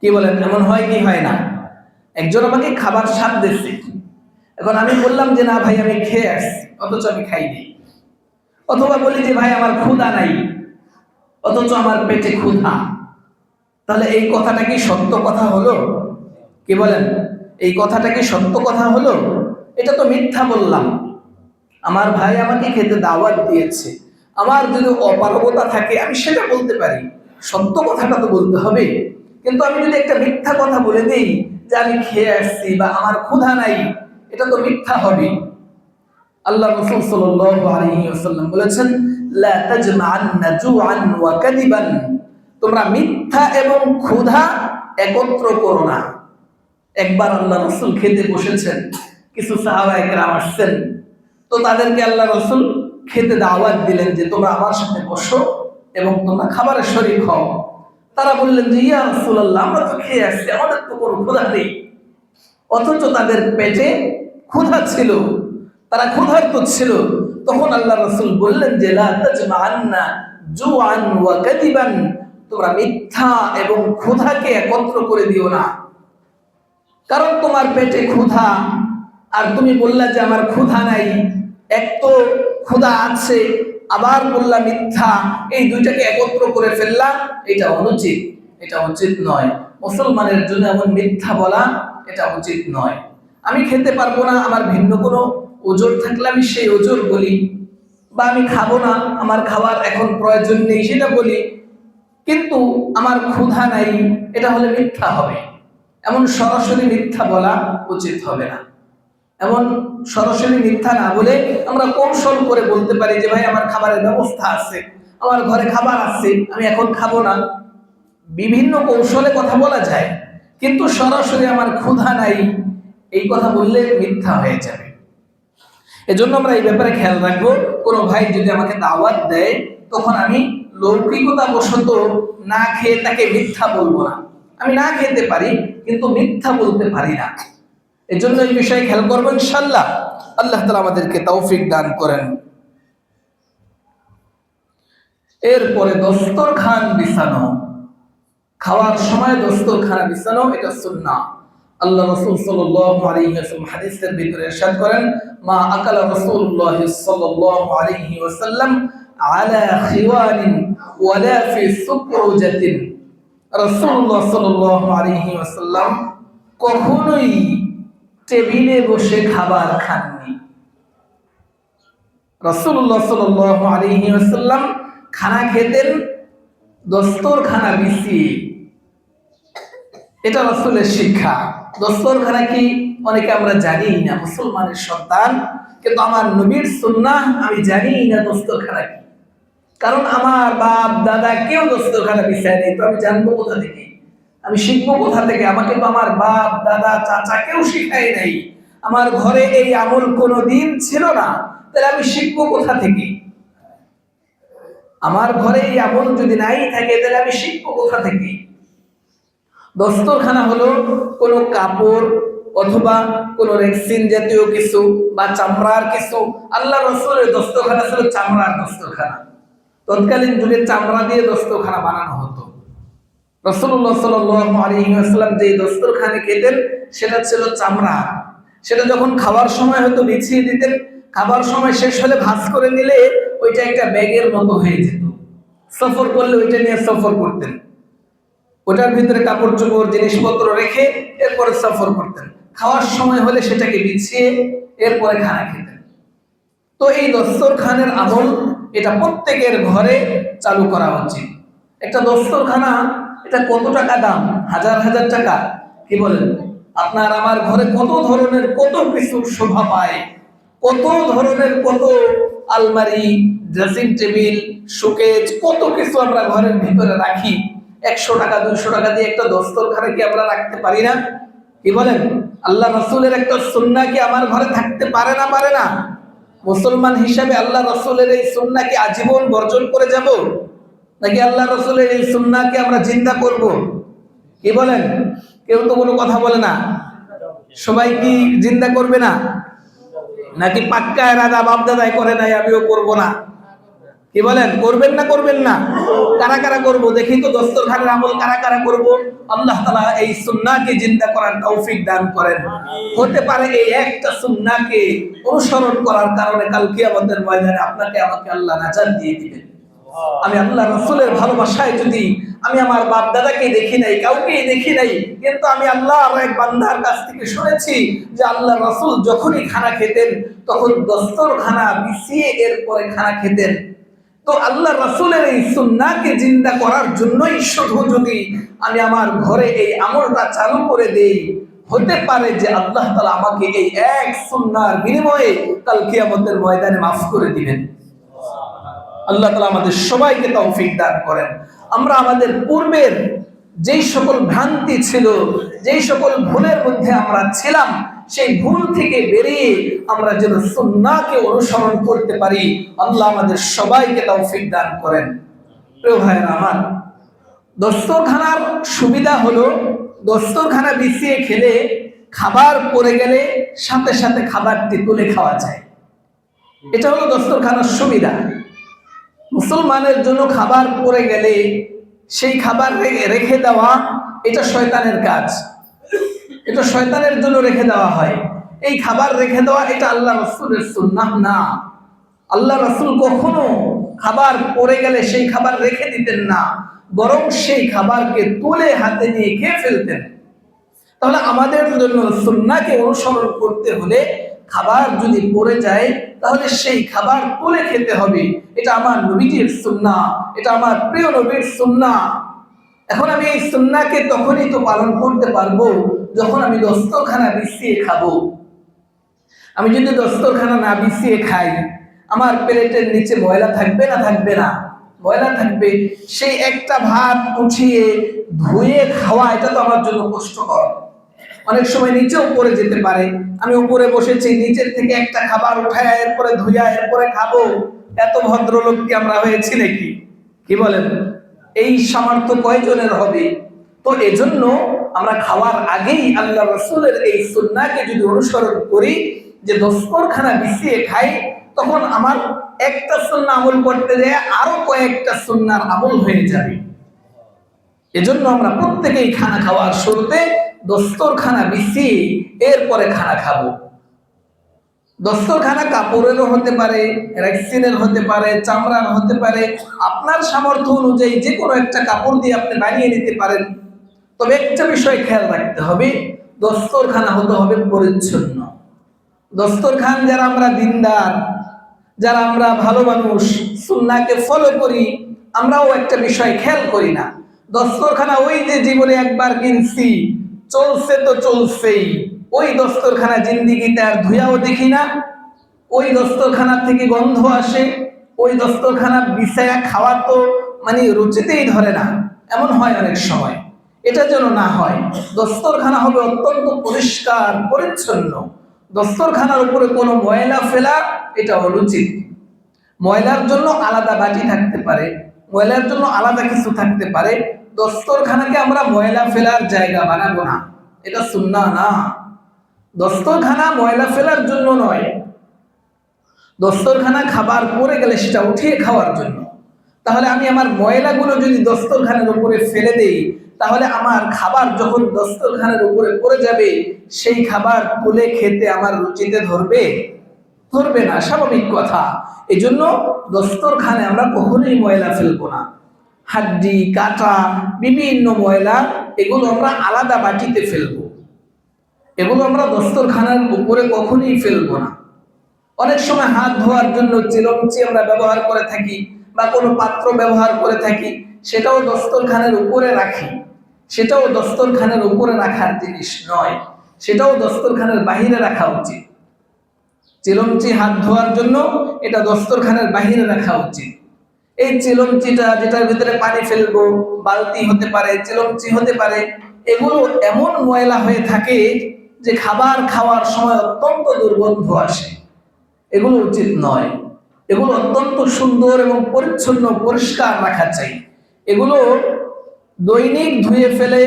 কি বলেন? এমন হয় কি হয় না? একজন আমাকে খাবার স্বাদ দিচ্ছে, এখন আমি বললাম যে না ভাই আমি খেয়ে আসছি, অথচ আমি খাই নাই। অথবা বলি যে ভাই আমার ক্ষুধা নাই, অথচ আমার পেটে ক্ষুধা। তাহলে এই কথাটা কি সত্য কথা হলো? কি বলেন? এই কথাটা কি সত্য কথা হলো? এটা তো মিথ্যা বললাম। আমার ভাই আমাকে খেতে দাওয়াত দিয়েছে, আমার যদি অপারগতা থাকে আমি সেটা বলতে পারি, সত্য কথাটা তো বলতে হবে। কিন্তু আমি যদি একটা মিথ্যা কথা বলে দিই যে আমি খেয়ে আসছি বা আমার ক্ষুধা নাই, এটা তো মিথ্যা হবে। আল্লাহ রাসূল সাল্লাল্লাহু আলাইহি ওয়াসাল্লাম বলেছেন, লা তাজমা'আন্না জু'আন ওয়া কাযিবান, তোমরা মিথ্যা এবং ক্ষুধা একত্র করো না। একবার আল্লাহ রাসূল খেতে বসেছেন, কিছু সাহাবায়ে কেরাম আসছেন, তো তাদেরকে আল্লাহ রাসূল খেতে দাওয়াত দিলেন যে তোমরা আমার সাথে বসো এবং তোমরা খাবারে শরীক হও। তারা বললেন যে ইয়া রাসূলুল্লাহ আমরা তো খেয়ে আসছি, আমাদের তো কোনো ক্ষুধা নেই। অথচ তাদের পেটে ক্ষুধা ছিল, তারা ক্ষুধার্ত ছিল। তখন আল্লাহ রাসূল বললেন যে লা তাজমা'আন্না জু'আন ওয়া কাযিবান, তোমরা মিথ্যা এবং ক্ষুধাকে একত্র করে দিও না। কারণ তোমার পেটে ক্ষুধা আর তুমি বললা যে আমার ক্ষুধা নাই, এক তো ক্ষুধা আছে আবার বললা মিথ্যা, এই দুইটাকে একত্র করে ফেললা, এটা অনুচিত, এটা উচিত নয়। মুসলমানের জন্য এমন মিথ্যা বলা এটা উচিত নয়। আমি খেতে পারবো না, আমার ভিন্ন কোনো ওজর থাকলে আমি সেই ওজর বলি, বা আমি খাবো না, আমার খাওয়ার এখন প্রয়োজন নেই সেটা বলি, কিন্তু আমার ক্ষুধা নাই, এটা হলে মিথ্যা হবে। এমন সরাসরি মিথ্যা বলা উচিত হবে না। এমন সরাসরি মিথ্যা না বলে আমরা কৌশল করে বলতে পারি যে ভাই আমার খাবারের ব্যবস্থা আছে, আমার ঘরে খাবার আছে, আমি এখন খাবো না। বিভিন্ন কৌশলে কথা বলা যায়, কিন্তু সরাসরি আমার ক্ষুধা নাই এই কথা বললে মিথ্যা হয়ে যাবে। এজন্য আমরা এই ব্যাপারে খেয়াল রাখবো, কোনো ভাই যদি আমাকে দাওয়াত দেয় তখন আমি লৌকিকতা বশত না খেয়ে তাকে মিথ্যা বলবো না। আমি না খেতে পারি কিন্তু মিথ্যা বলতে পারি না। এজন্য এই বিষয়ে খেয়াল করবো ইনশাআল্লাহ। আল্লাহ তাআলা আমাদেরকে তৌফিক দান করেন। এরপরে দস্তরখান বিছানো, খাওয়ার সময় দস্তরখানা বিছানো, এটা সুন্নাহ। আল্লাহ রাসূল সাল্লাল্লাহু আলাইহি ওয়াসাল্লাম হাদিসের ভিতরে ইরশাদ করেন, মা আকালা রাসূলুল্লাহ সাল্লাল্লাহু আলাইহি ওয়াসাল্লাম আলা খিওয়ানিন ওয়ালা ফি সুকরুজাতিন। রাসূলুল্লাহ সাল্লাল্লাহু আলাইহি ওয়াসাল্লাম কখনোই টেবিলে বসে খাবার খাননি। রাসূলুল্লাহ সাল্লাল্লাহু আলাইহি ওয়াসাল্লাম খানা খেতেন দস্তরখানা বিছিয়ে। এটা রাসূলের শিক্ষা। দস্তরখানা কি অনেকে আমরা জানি না, মুসলমানের সন্তান, কিন্তু আমার নবীর সুন্নাহ আমি জানি না দস্তরখানা কি। কারণ আমার বাপ দাদা কেউ দস্তরখানা বিছায় নেই, তো আমি জানবো কোথা থেকে, আমি শিখবো কোথা থেকে? আমাকে তো আমার বাপ দাদা চাচা কেউ শিখায় নাই। আমার ঘরে এই আমল কোনোদিন ছিল না, তাহলে আমি শিখবো কোথা থেকে? আমার ঘরে এই আমল যদি নাই থাকে তাহলে আমি শিখবো কোথা থেকে? দস্তরখানা হলো কোনো কাপড় অথবা কোনো রেক্সিন জাতীয় কিছু বা চামড়ার কিছু। আল্লাহ রাসূলের দস্তরখানা ছিল চামড়ার দস্তরখানা। তৎকালীন যুগে চামড়া দিয়ে দস্তরখানা বানানো হতো। রাসূলুল্লাহ সাল্লাল্লাহু আলাইহি ওয়াসাল্লাম যে দস্তরখানে খেতেন সেটা ছিল চামড়া। সেটা যখন খাওয়ার সময় হয়তো বিছিয়ে দিতেন, খাবার সময় শেষ হলে ভাঁজ করে নিলে ওইটা একটা ব্যাগের মতো হয়ে যেত। সফর করলে ওইটা নিয়ে সফর করতেন, ওটার ভিতরে কাপড় চোপড় জিনিসপত্র রেখে এরপরে সফর করতেন। খাওয়ার সময় হলে সেটাকে বিছিয়ে এরপরে খানা খেতেন। তো এই দস্তরখানের আমল এটা প্রত্যেকের ঘরে চালু করা উচিত। একটা দস্তরখানা এটা কত টাকা দাম? হাজার হাজার টাকা। কি বলেন? আপনার আমার ঘরে কত ধরনের কত কিছু শোভা পায়, কত ধরনের কত আলমারি, ড্রেসিং টেবিল, শোকেজ, কত কিছু আমরা ঘরের ভিতরে রাখি। 100 টাকা 200 টাকা দিয়ে একটা দস্তরখানা কি আমরা রাখতে পারি না? কি বলেন? আল্লাহ রাসূলের একটা সুন্নাহ কি আমার ঘরে থাকতে পারে না? পারে না? মুসলমান হিসাবে আল্লাহ রাসূলের এই সুন্নাহ কি আজীবন বর্জন করে যাব, নাকি আল্লাহ রাসূলের এই সুন্নাহকে আমরা চিন্তা করব? কি বলেন? কেউ তো কোনো কথা বলে না। সবাই কি চিন্তা করবে না? নাকি পাক্কা ইরাদা বাপ দাদাই করে নাই আমিও করব না? কি বলেন? করবেন না করবেন না? কারা কারা করব দেখি তো, দস্তরখানের আমল কারা কারা করব? আল্লাহ তাআলা এই সুন্নাহকে জিন্দা করার তৌফিক দান করেন। হতে পারে এই একটা সুন্নাহকে অনুসরণ করার কারণে কাল কিয়ামতের ময়দানে আপনাকে আমাকে আল্লাহ নাজাত দিয়ে দিবেন। আমি আল্লাহ রাসূলের ভালোবাসায় যদি আমি আমার বাপ দাদাকে দেখি নাই, কাউকে দেখি নাই, কিন্তু আমি আল্লাহর এক বান্দার কাছ থেকে শুনেছি যে আল্লাহ রাসূল যখনই খানা খেতেন তখন দস্তরখানা বিছিয়ে এরপরে খানা খেতেন। তো আল্লাহ রাসূলের এই সুন্নাহকে জিন্দা করার জন্যই শুধু যদি আমি আমার ঘরে এই আমলটা চালু করে দেই, হতে পারে যে আল্লাহ তাআলা আমাকে এই এক সুন্নাহর বিনিময়ে কাল কিয়ামতের ময়দানে মাফ করে দিবেন। আল্লাহ তাআলা আমাদের সবাইকে তৌফিক দান করেন। আমরা আমাদের পূর্বের যেই সকল ভ্রান্তি ছিল, যেই সকল ভুলের মধ্যে আমরা ছিলাম, সেই ভুল থেকে বেরিয়ে আমরা যেন সুন্নাহকে অনুসরণ করতে পারি, আল্লাহ আমাদের সবাইকে তৌফিক দান করেন। প্রিয় ভাইরা আমার, দস্তরখানার সুবিধা হলো দস্তরখানা বিছিয়ে খেলে খাবার পড়ে গেলে সাথে সাথে খাবারটি তুলে খাওয়া যায়। এটা হলো দস্তরখানার সুবিধা। মুসলমানের জন্য খাবার পড়ে গেলে সেই খাবার রেখে দেওয়া এটা শয়তানের কাজ, এটা শয়তানের জন্য রেখে দেওয়া হয়। এই খাবার রেখে দেওয়া এটা আল্লাহ রাসূলের সুন্নাহ না। আল্লাহ রাসূল কখনো খাবার পড়ে গেলে সেই খাবার রেখে দিতেন না, বরং সেই খাবারকে তুলে হাতে নিয়ে খেয়ে ফেলতেন। তাহলে আমাদের জন্য সুন্নাহকে অনুসরণ করতে হলে খাবার যদি পড়ে যায় তাহলে সেই খাবার তুলে খেতে হবে। এটা আমার নবীজির সুন্নাহ, এটা আমার প্রিয় নবীর সুন্নাহ। এখন আমি এই সুন্নাহকে তখনই তো পালন করতে পারবো যখন আমি দস্তরখানা বিছিয়ে খাবো। আমি যদি দস্তরখানা না বিছিয়ে খাই, আমার প্লেটের নিচে ময়লা থাকবে না? থাকবে না? ময়লা থাকবে। সেই একটা ভাত উঠিয়ে ধুয়ে খাওয়া এটা তো আমার জন্য কষ্টকর। অনেক সময় নিচেও পড়ে যেতে পারে। আমি উপরে বসেছি, নিচের থেকে একটা খাবার উঠায় এরপরে ধুইয়া এরপরে খাবো, এত ভদ্রলোক কি আমরা হয়েছি নাকি? কি বলেন? এই সামর্থ্য কয়জনের হবে? তো এজন্য আমরা খাওয়ার আগেই আল্লাহ রাসূলের এই সুন্নাহকে যদি অনুসরণ করি যে দস্তরখানা বিছিয়ে খাই, তখন আমার একটা সুন্নাহ আমল করতে যায় আরো কয়েকটা সুন্নাহর আমল হয়ে যাবে। এজন্য আমরা প্রত্যেকেই খানা খাওয়ার শুরুতে দস্তরখানা বিছিয়ে এরপরে খানা খাবো। দস্তরখানা কাপড়েরও হতে পারে, রেক্সিনের হতে পারে, চামড়ার হতে পারে, আপনার সামর্থ্য অনুযায়ী যে কোনো একটা কাপড় দিয়ে আপনি বানিয়ে নিতে পারেন। তবে একটা বিষয় খেয়াল রাখতে হবে, দস্তরখানা হতে হবে পরিচ্ছন্ন। দস্তরখান যারা আমরা দিনদার, যারা আমরা ভালো মানুষ, সুন্নাহকে ফলো করি, আমরাও একটা বিষয় খেয়াল করি না। দস্তরখানা ওই যে জীবনে একবার কিনছি, চলছে তো চলছেই, ওই দস্তরখানা জিন্দিগিতে আর ধুয়াও দেখি না। ওই দস্তরখানা থেকে গন্ধ আসে, ওই দস্তরখানা বিছায়া খাওয়া তো মানে রুচিতেই ধরে না, এমন হয় অনেক সময়। এটা যেন না হয়। দস্তরখানা হবে অত্যন্ত পরিষ্কার পরিচ্ছন্ন। দস্তরখানার উপরে কোনো ময়লা ফেলা এটা অনুচিত। ময়লার জন্য আলাদা বাটি থাকতে পারে, ময়লার জন্য আলাদা কিছু থাকতে পারে। দস্তরখানাকে আমরা ময়লা ফেলার জায়গা বানাবো না, এটা সুন্নাহ না। দস্তরখানা ময়লা ফেলার জন্য নয়, দস্তরখানা খাবার পরে গেলে সেটা উঠিয়ে খাওয়ার জন্য। তাহলে আমি আমার ময়লাগুলো যদি দস্তরখানার উপরে ফেলে দেই, তাহলে আমার খাবার যখন দস্তরখানার উপরে পড়ে যাবে, সেই খাবার তুলে খেতে আমার রুচিতে ধরবে? ধরবে না, স্বাভাবিক কথা। এই জন্য দস্তরখানে আমরা কখনোই ময়লা ফেলবো না। হাড্ডি কাটা বিভিন্ন ময়লা এগুলো আমরা আলাদা বাটিতে ফেলবো, এগুলো আমরা দস্তরখানার উপরে কখনোই ফেলবো না। অনেক সময় হাত ধোয়ার জন্য চিলমচি আমরা ব্যবহার করে থাকি বা কোনো পাত্র ব্যবহার করে থাকি, সেটাও দস্তরখানের উপরে রাখি। সেটাও দস্তরখানের উপরে রাখার জিনিস নয়, সেটাও দস্তরখানের বাহিরে রাখা উচিত। চিলমচি হাত ধোয়ার জন্য এটা দস্তরখানের বাহিরে রাখা উচিত। এই চিলমচিটা যেটার ভিতরে পানি ফেলবো, বালতি হতে পারে, চিলমচি হতে পারে, এগুলো এমন ময়লা হয়ে থাকে যে খাবার খাওয়ার সময় অত্যন্ত দুর্গন্ধ আসে। এগুলো উচিত নয়। এগুলো অত্যন্ত সুন্দর এবং পরিচ্ছন্ন পরিষ্কার রাখা চাই। এগুলো দৈনিক ধুয়ে ফেলে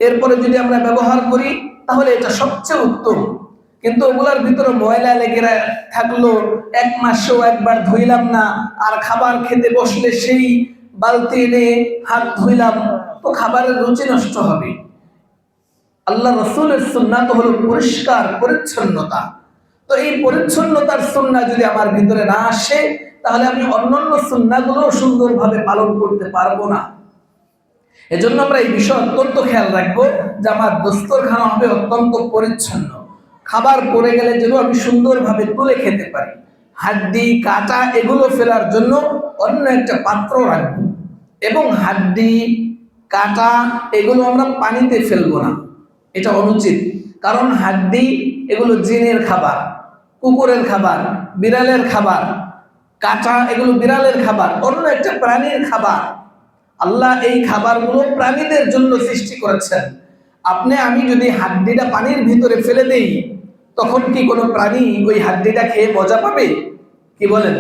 এরপরে যদি আমরা ব্যবহার করি তাহলে এটা সবচেয়ে উত্তম। কিন্তু ওগুলার ভিতরে ময়লা লেগে থাকলো, এক মাসেও একবার ধুইলাম না, আর খাবার খেতে বসলে সেই বালতি এনে হাত ধুইলাম, তো খাবারের রুচি নষ্ট হবে। আল্লাহ রাসূলের সুন্নাত হলো পরিষ্কার পরিচ্ছন্নতা। তো এই পরিচ্ছন্নতার সুন্নাহ যদি আমার ভিতরে না আসে, তাহলে আমি অন্যান্য সুন্নাহগুলো সুন্দরভাবে পালন করতে পারবো না। এজন্য আমরা এই বিষয় অত্যন্ত খেয়াল রাখবো যে আমার দস্তরখানা হবে অত্যন্ত পরিচ্ছন্ন। খাবার পড়ে গেলে যেন আমি সুন্দরভাবে তুলে খেতে পারি। হাড্ডি কাটা এগুলো ফেলার জন্য অন্য একটা পাত্র রাখবো, এবং হাড্ডি কাটা এগুলো আমরা পানিতে ফেলবো না, এটা অনুচিত। কারণ হাড্ডি এগুলো জিনের খাবার, কুকুরের খাবার, বিড়ালের খাবার। কাটা এগুলো বিড়ালের খাবার, অন্য একটা প্রাণীর খাবার। আল্লাহ এই খাবারগুলো প্রাণীদের জন্য সৃষ্টি করেছেন। আমি যদি হাড্ডিটা পানির ভিতরে ফেলে দেই, তখন কি কোনো প্রাণী ওই হাড্ডিটা খেয়ে মজা পাবে? কি বলেন?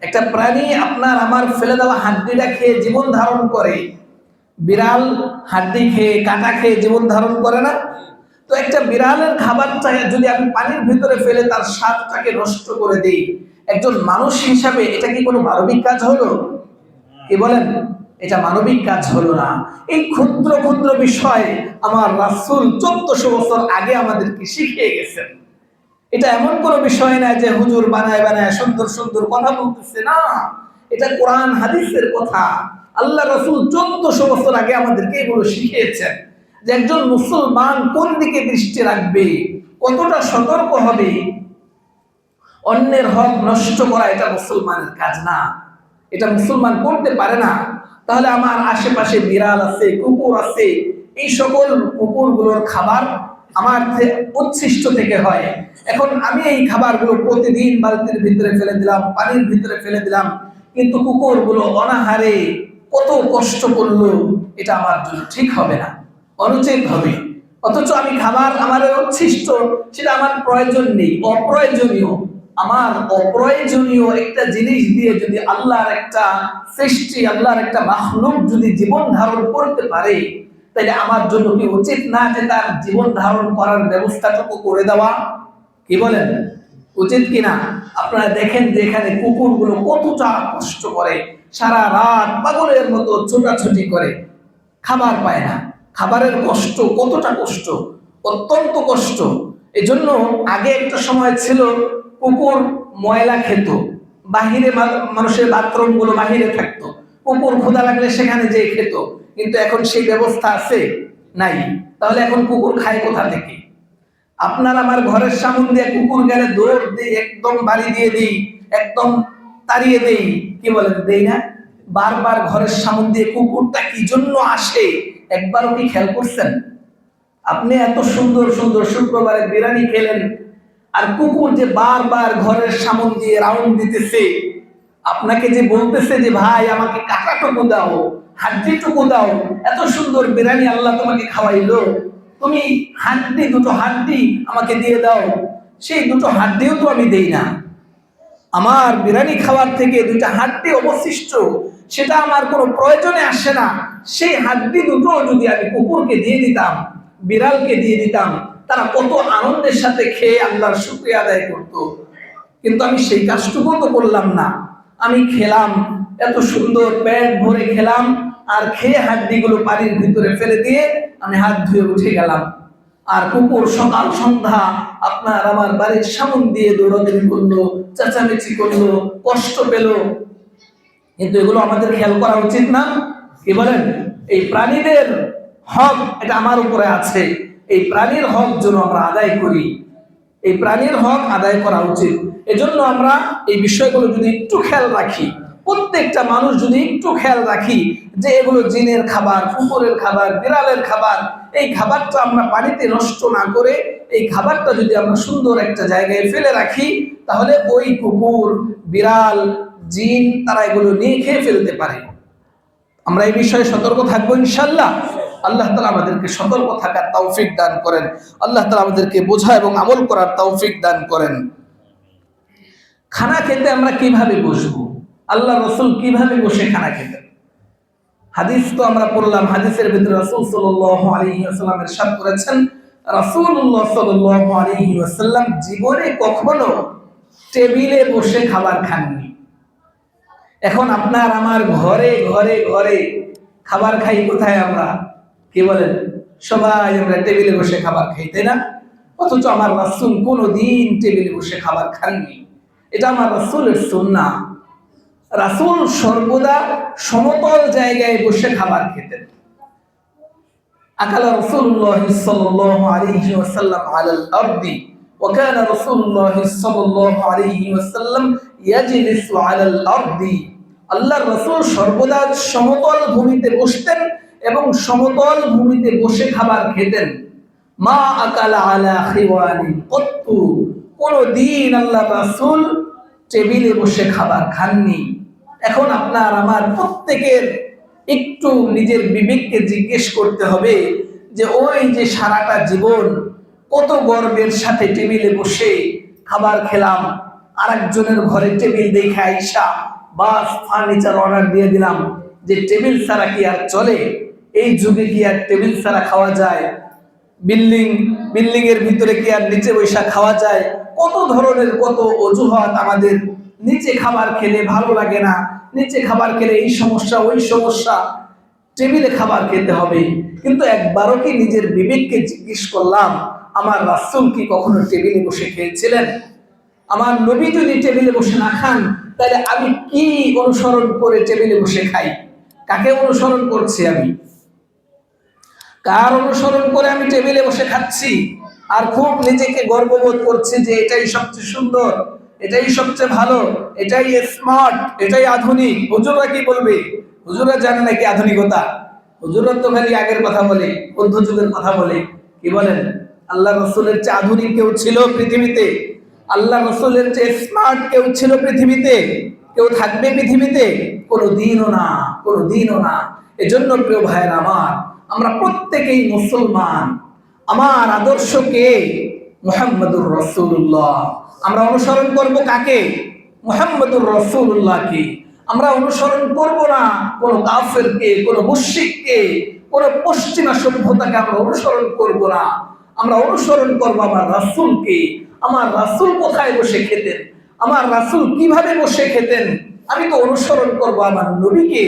একটা প্রাণী আপনার আমার ফেলে দেওয়া হাড্ডিটা খেয়ে জীবন ধারণ করে। বিড়াল হাড্ডি খেয়ে কাটা খেয়ে জীবন ধারণ করে না? তো একটা বিড়ালের খাবারটা যদি আমি পানির ভিতরে ফেলে তার স্বাদটাকে নষ্ট করে দিই, একজন মানুষ হিসাবে এটা কি কোনো মানবিক কাজ হলো? কি বলেন? এটা মানবিক কাজ হলো না। এই ক্ষুদ্র ক্ষুদ্র বিষয় আমার রাসূল 1400 বছর আগে আমাদেরকে শিখিয়ে গেছেন। এটা এমন কোনো বিষয় না যে হুজুর বানায় বানায় সুন্দর সুন্দর কথা বলতেছে, না, এটা কোরআন হাদিসের কথা। আল্লাহ রাসূল 1400 বছর আগে আমাদেরকে এগুলো শিখিয়েছেন যে একজন মুসলমান কোন দিকে দৃষ্টি রাখবে, কতটা সতর্ক হবে। অন্যের হক নষ্ট করা এটা মুসলমানের কাজ না, এটা মুসলমান করতে পারে না। তাহলে আমার আশেপাশে বিড়াল আছে, কুকুর আছে, এই সকল কুকুরগুলোর খাবার আমার উচ্ছিষ্ট থেকে হয়। এখন আমি এই খাবারগুলো প্রতিদিন বালতির ভিতরে ফেলে দিলাম, পানির ভিতরে ফেলে দিলাম, কিন্তু কুকুরগুলো অনাহারে কত কষ্ট করলো, এটা আমার জন্য ঠিক হবে না, অনুচিত হবে। অথচ আমি খাবার আমার উচ্ছিষ্ট, সেটা আমার প্রয়োজন নেই, অপ্রয়োজনীয়। আমার অপ্রয়োজনীয় একটা জিনিস দিয়ে যদি আল্লাহর একটা সৃষ্টি, আল্লাহর একটা মাখলুক যদি জীবন ধারণ করতে পারে, তাহলে আমার জন্য কি উচিত না যে তার জীবন ধারণ করার ব্যবস্থাটুকু করে দেওয়া? কি বলেন? উচিত কিনা? আপনারা দেখেন যে এখানে কুকুরগুলো কতটা কষ্ট করে, সারা রাত পাগলের মতো ছোটাছুটি করে, খাবার পায় না। খাবারের কষ্ট কতটা কষ্ট, অত্যন্ত কষ্ট। এজন্য আগে একটা সময় ছিল কুকুর ময়লা খেত, বাহিরে মানুষের বাথরুম গুলো বাহিরে থাকতো, কুকুর ক্ষুধা লাগলে সেখানে যেয়ে খেত। কিন্তু এখন সেই ব্যবস্থা আছে? নাই। তাহলে এখন কুকুর খায় কোথা থেকে? আপনার আমার ঘরের সামনে দিয়ে কুকুর গেলে দৌড় দিই, একদম বাড়ি দিয়ে দিই, একদম তাড়িয়ে দেই, কি বলেন, দেই না? বারবার ঘরের সামনে দিয়ে কুকুরটা কি জন্য আসে একবারও কি খেয়াল করছেন? আপনি এত সুন্দর সুন্দর শুক্রবারে বিরিয়ানি খেলেন, আর কুকুর যে বারবার ঘরের সামনে দিয়ে রাউন্ড দিতেছে, আপনাকে যে বলতেছে যে ভাই আমাকে কাঁটাটুকু দাও, হাড্ডিটুকু দাও, এত সুন্দর বিরিয়ানি আল্লাহ তোমাকে খাওয়াইলো, তুমি হাড্ডি, দুটো হাড্ডি আমাকে দিয়ে দাও। সেই দুটো হাড্ডিও তো আমি দেই না। আমার বিরিয়ানি খাওয়ার থেকে দুইটা হাড্ডি অবশিষ্ট, সেটা আমার কোনো প্রয়োজনে আসে না। সেই হাড্ডি দুটো যদি আমি কুকুরকে দিয়ে দিতাম, বিড়ালকে দিয়ে দিতাম, তারা কত আনন্দের সাথে খেয়ে আল্লাহর শুকরিয়া আদায় করতো। কিন্তু আমি সেই কাজটুকু তো করলাম না। আমি খেলাম, এত সুন্দর পেট ভরে খেলাম, আর খেয়ে হাড্ডিগুলো পানির ভিতরে ফেলে দিয়ে আমি হাত ধুয়ে উঠে গেলাম। আর কুকুর সকাল সন্ধ্যা আপনার আমার বাড়ির সামনে দিয়ে দৌড়াদৌড়ি করলো, চেঁচামেচি করলো, কষ্ট পেল। কিন্তু এগুলো আমাদের খেয়াল করা উচিত না? কি বলেন? এই প্রাণীদের হক এটা আমার উপরে আছে, এই প্রাণীর হক যেন আমরা আদায় করি, এই প্রাণীর হক আদায় করা উচিত। এজন্য আমরা এই বিষয়গুলো যদি একটু খেয়াল রাখি, প্রত্যেকটা মানুষ যদি একটু খেয়াল রাখি যে এগুলো জিনের খাবার, কুকুরের খাবার, বিড়ালের খাবার, এই খাবারটা আমরা পানিতে নষ্ট না করে এই খাবারটা যদি আমরা সুন্দর একটা জায়গায় ফেলে রাখি, তাহলে ওই কুকুর, বিড়াল, জিন তারা এগুলো নিয়ে খেয়ে ফেলতে পারে। আমরা এই বিষয়ে সতর্ক থাকবো ইনশাআল্লাহ। আল্লাহ তাআলা আমাদেরকে সতর্ক থাকার তৌফিক দান করেন। আল্লাহ তাআলা আমাদেরকে বোঝা এবং আমল করার তৌফিক দান করেন। খানা খেতে আমরা কিভাবে বসবো? আল্লাহ রাসূল কিভাবে বসে খানা খেতেন? হাদিস তো আমরা পড়লাম, হাদিসের ভিতরে রাসূল সাল্লাল্লাহু আলাইহি ওয়াসাল্লাম ইরশাদ করেছেন, রাসূলুল্লাহ সাল্লাল্লাহু আলাইহি ওয়াসাল্লাম জীবনে কখনো টেবিলে বসে খাবার খাননি। এখন আপনার আমার ঘরে ঘরে ঘরে খাবার খাই কোথায় আমরা? কি বলেন? সবাই আমরা টেবিলে বসে খাবার খাই, তাই না? অথচ আমার রাসূল কোনোদিন টেবিলে বসে খাবার খাননি। এটা আমার রাসূলের সুন্নাহ। রাসূল সর্বদা সমতল জায়গায় বসে খাবার খেতেন। আকালা রাসূলুল্লাহ সাল্লাল্লাহু আলাইহি ওয়াসাল্লাম আলাল আরদি ওয়া কানা রাসূলুল্লাহ সাল্লাল্লাহু আলাইহি ওয়াসাল্লাম ইয়াজলিসু আলাল আরদি। আল্লাহর রাসূল সর্বদা সমতল ভূমিতে বসতেন এবং সমতল ভূমিতে বসে খাবার খেতেন। মা আকালা আলা খিওয়ানি কত্তু, কোনদিন আল্লাহর রাসূল টেবিলে বসে খাবার খাননি। এখন আপনার আমার প্রত্যেকের একটু নিজের বিবেককে জিজ্ঞেস করতে হবে যে ওই যে সারাটা জীবন কত গর্বের সাথে টেবিলে বসে খাবার খেলাম, আরেকজনের ঘরে টেবিল দেখে আইসা বাস ফার্নিচার অর্ডার দিয়ে দিলাম, যে টেবিল ছাড়া কি আর চলে? এই যুগে কি আর টেবিল ছাড়া খাওয়া যায়? বিল্ডিং এর ভিতরে কি আর নিচে বৈশা খাওয়া যায়? কত ধরনের কত অজুহাত আমাদের। নিচে খাবার খেলে ভালো লাগে না, নিচে খাবার খেলে এই সমস্যা ওই সমস্যা, টেবিলে খাবার খেতে হবে। কিন্তু একবারও কি নিজের বিবেককে জিজ্ঞেস করলাম, আমার রাসূল কি কখনো টেবিলে বসে খেয়েছিলেন? আমার নবী যদি টেবিলে বসে না খান, তাহলে আমি কি অনুসরণ করে টেবিলে বসে খাই? কাকে অনুসরণ করছি আমি? কার অনুসরণ করে আমি টেবিলে বসে খাচ্ছি? আর খুব নিজেকে গর্ববোধ করছি যে এটাই সবচেয়ে সুন্দর, এটাই সবচেয়ে ভালো, এটাই স্মার্ট, এটাই আধুনিক। হুজুররা কি বলবে? হুজুররা জানে নাকি আধুনিকতা? হুজুররা তো খালি আগের কথা বলে, মধ্য যুগের কথা বলে। কি বলেন? আল্লাহ রাসূলের চেয়ে আধুনিক কেউ ছিল পৃথিবীতে? আল্লাহ রাসূলের চেয়ে স্মার্ট কেউ ছিল পৃথিবীতে? কেউ থাকবে পৃথিবীতে? কোনোদিনও না, কোনোদিনও না। এজন্য প্রিয় ভাইয়েরা আমার, আমরা প্রত্যেকেই মুসলমান। আমার আদর্শ কে? মুহাম্মদুর রাসূলুল্লাহ। আমরা অনুসরণ করব কাকে? মুহাম্মদুর রাসূলুল্লাহকে। আমরা অনুসরণ করব না কোন কাফেরকে, কোন মুশরিককে, কোন পশ্চিমা সভ্যতাকে আমরা অনুসরণ করব না। আমরা অনুসরণ করব আমার রাসূলকে। আমার রাসূল কোথায় বসে খেতেন, আমার রাসূল কিভাবে বসে খেতেন, আমি তো অনুসরণ করব আমার নবীকে।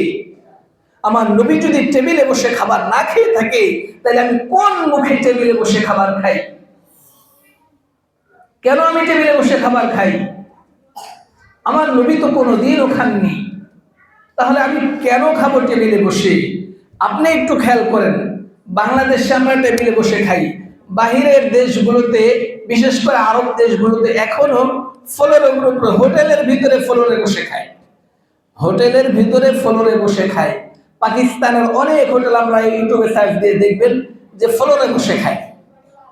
আমার নবী যদি টেবিলে বসে খাবার না খেয়ে থাকে, তাহলে আমি কোন মুখে টেবিলে বসে খাবার খাই? কেন আমি টেবিলে বসে খাবার খাই? আমার নবী তো কোনোদিনও খাননি, তাহলে আমি কেন খাবো টেবিলে বসে? আপনি একটু খেয়াল করেন, বাংলাদেশে আমরা টেবিলে বসে খাই, বাহিরের দেশগুলোতে, বিশেষ করে আরব দেশগুলোতে এখনো ফ্লোরের উপরে, হোটেলের ভিতরে ফ্লোরে বসে খায়, হোটেলের ভিতরে ফ্লোরে বসে খায়। পাকিস্তানের অনেক হোটেল আমরা ইউটিউবে সার্চ দিয়ে দেখবেন যে ফ্লোরে বসে খায়,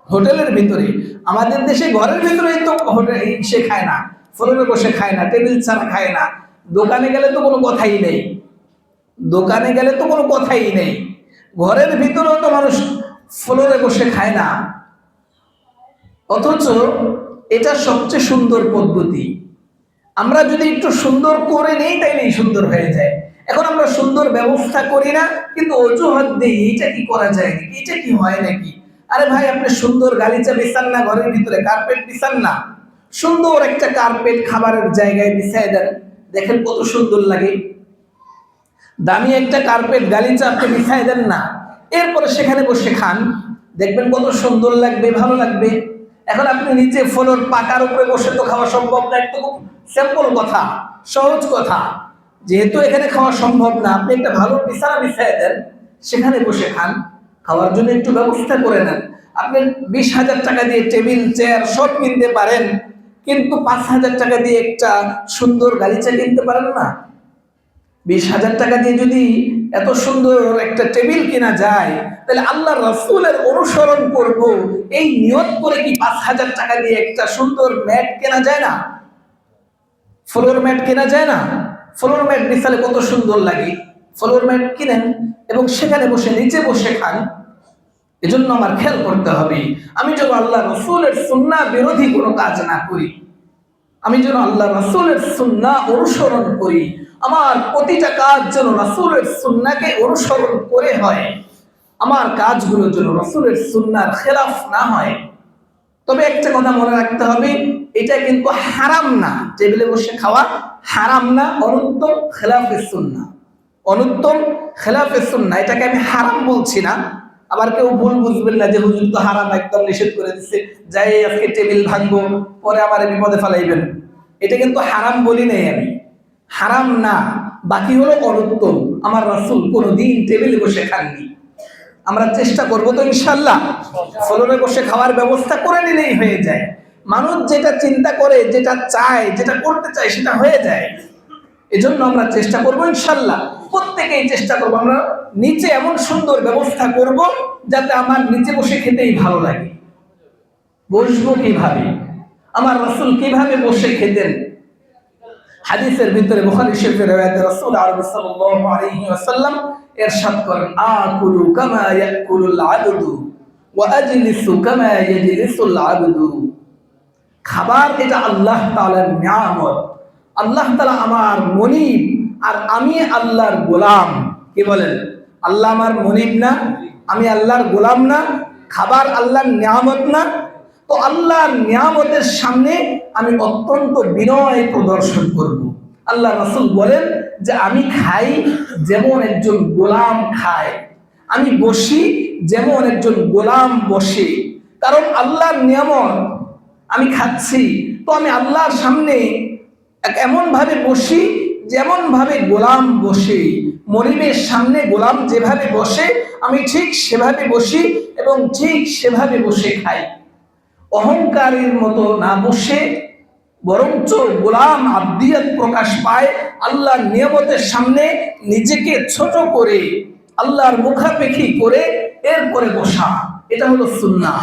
হোটেলের ভিতরে। আমাদের দেশে ঘরের ভিতরেই তো হোটেল সে খায় না, ফ্লোরে বসে খায় না, টেবিল ছাড়া খায় না। দোকানে গেলে তো কোনো কথাই নেই, দোকানে গেলে তো কোনো কথাই নেই, ঘরের ভিতরেও তো মানুষ ফ্লোরে বসে খায় না। অথচ এটা সবচেয়ে সুন্দর পদ্ধতি। আমরা যদি একটু সুন্দর করে নেই তাইলেই সুন্দর হয়ে যায়। এখন আমরা সুন্দর ব্যবস্থা করি না, কিন্তু অজুহাত দিই এটা কি করা যায় নাকি, এটা কি হয় নাকি। আরে ভাই, আপনি সুন্দর গালিচা বিছান না, ঘরের ভিতরে কার্পেট বিছান না, সুন্দর একটা কার্পেট খাবারের জায়গায় বিছাই দেন, দেখেন কত সুন্দর লাগে। দামি একটা কার্পেট গালিচা আপনি বিছাই দেন না, এরপরে সেখানে বসে খান, দেখবেন কত সুন্দর লাগবে, ভালো লাগবে। এখন আপনি নিচে ফ্লোর পাকার উপরে বসে তো খাওয়া সম্ভব না, একটু সিম্পল কথা, সহজ কথা। যেহেতু এখানে খাওয়া সম্ভব না, আপনি একটা ভালো বিছানা বিছাই দেন, সেখানে বসে খান, খাওয়ার জন্য একটু ব্যবস্থা করে নেন। আপনি 20,000 টাকা দিয়ে টেবিল চেয়ার সব কিনতে পারেন, কিন্তু 5,000 টাকা দিয়ে একটা সুন্দর গালিচা কিনতে পারেন না। 20,000 টাকা দিয়ে যদি এত সুন্দর একটা টেবিল কেনা যায়, তাহলে আল্লাহ রাসূলের অনুসরণ করব এই নিয়ত করে কি 5,000 টাকা দিয়ে একটা সুন্দর ম্যাট কেনা যায় না? ফ্লোর ম্যাট কেনা যায় না? ফ্লোর ম্যাট বিছালে কত সুন্দর লাগে। ফ্লোর ম্যাট কিনেন এবং সেখানে বসে নিচে বসে খান। এজন্য আমার খেয়াল করতে হবে, আমি যেন আল্লাহ রাসূলের সুন্নাহ বিরোধী কোনো কাজ না করি, আমি যেন আল্লাহ রাসূলের সুন্নাহ অনুসরণ করি। আমার প্রতিটা কাজ যেন রাসূলের সুন্নাহকে অনুসরণ করে হয়, আমার কাজগুলো যেন রাসূলের সুন্নাহর খেলাফ না হয়। তবে একটা কথা মনে রাখতে হবে, এটা কিন্তু হারাম না, টেবিলে বসে খাওয়া হারাম না, অনুত্তম খেলাফে সুন্নাহ, অনুত্তম খেলাফে সুন্নাহ। এটাকে আমি হারাম বলছি না, আবার কেউ ভুল বুঝবেন না যে হুজুর তো হারাম একদম নিষেধ করে দিচ্ছে, যাই আজকে টেবিল ভাঙবো, পরে আমার বিপদে ফেলাইবেন। এটা কিন্তু হারাম বলি নাই আমি, হারাম না, বাকি হলো অনুত্তম। আমার রাসূল কোনোদিন টেবিলে বসে খাননি। আমরা চেষ্টা করবো তো ইনশাল্লাহ, ফ্লোরে বসে খাওয়ার ব্যবস্থা করে নিলেই হয়ে যায়। মানুষ যেটা চিন্তা করে, যেটা চায়, যেটা করতে চায়, সেটা হয়ে যায়। এজন্য আমরা চেষ্টা করবো ইনশাল্লাহ, প্রত্যেকেই চেষ্টা করবো, আমরা নিচে এমন সুন্দর ব্যবস্থা করব যাতে আমার নিচে বসে খেতেই ভালো লাগে। বসবো কিভাবে? আমার রাসূল কিভাবে বসে খেতেন? হাদিসের ভিতরে বুখারী শরীফের riwayat রাসূল আরবি সাল্লাল্লাহু আলাইহি ওয়াসাল্লাম ইরশাদ করেন, আকুলু কামা ইয়াকুলুল আবদু ওয়া আজলিসু কামা ইয়াজলিসুল আবদু। খাবার এটা আল্লাহ তাআলার নিয়ামত, আল্লাহ তাআলা আমার মনিব আর আমি আল্লাহর গোলাম। কি বলেন? আল্লাহ আমার মনিব না, আমি আল্লাহর গোলাম না? খাবার আল্লাহর নিয়ামত না? তো আল্লাহর নিয়ামতের সামনে আমি অত্যন্ত বিনয় প্রদর্শন করব। আল্লাহ রাসূল বলেন যে আমি খাই যেমন একজন গোলাম খায়, আমি বসি যেমন একজন গোলাম বসে। কারণ আল্লাহর নিয়ামত, আমি খাচ্ছি, তো আমি আল্লাহর সামনে এমন ভাবে বসি যেমন ভাবে গোলাম বসে। মনিবের সামনে গোলাম যেভাবে বসে, আমি ঠিক সেভাবে বসি এবং ঠিক সেভাবে বসে খাই। অহংকারের মতো না বসে, বরঞ্চ গোলাম আব্দিয়াত প্রকাশ পায় আল্লাহর নিয়ামতের সামনে নিজেকে ছোট করে, আল্লাহর মুখাপেক্ষী করে এরপরে বসা। এটা হলো সুন্নাহ,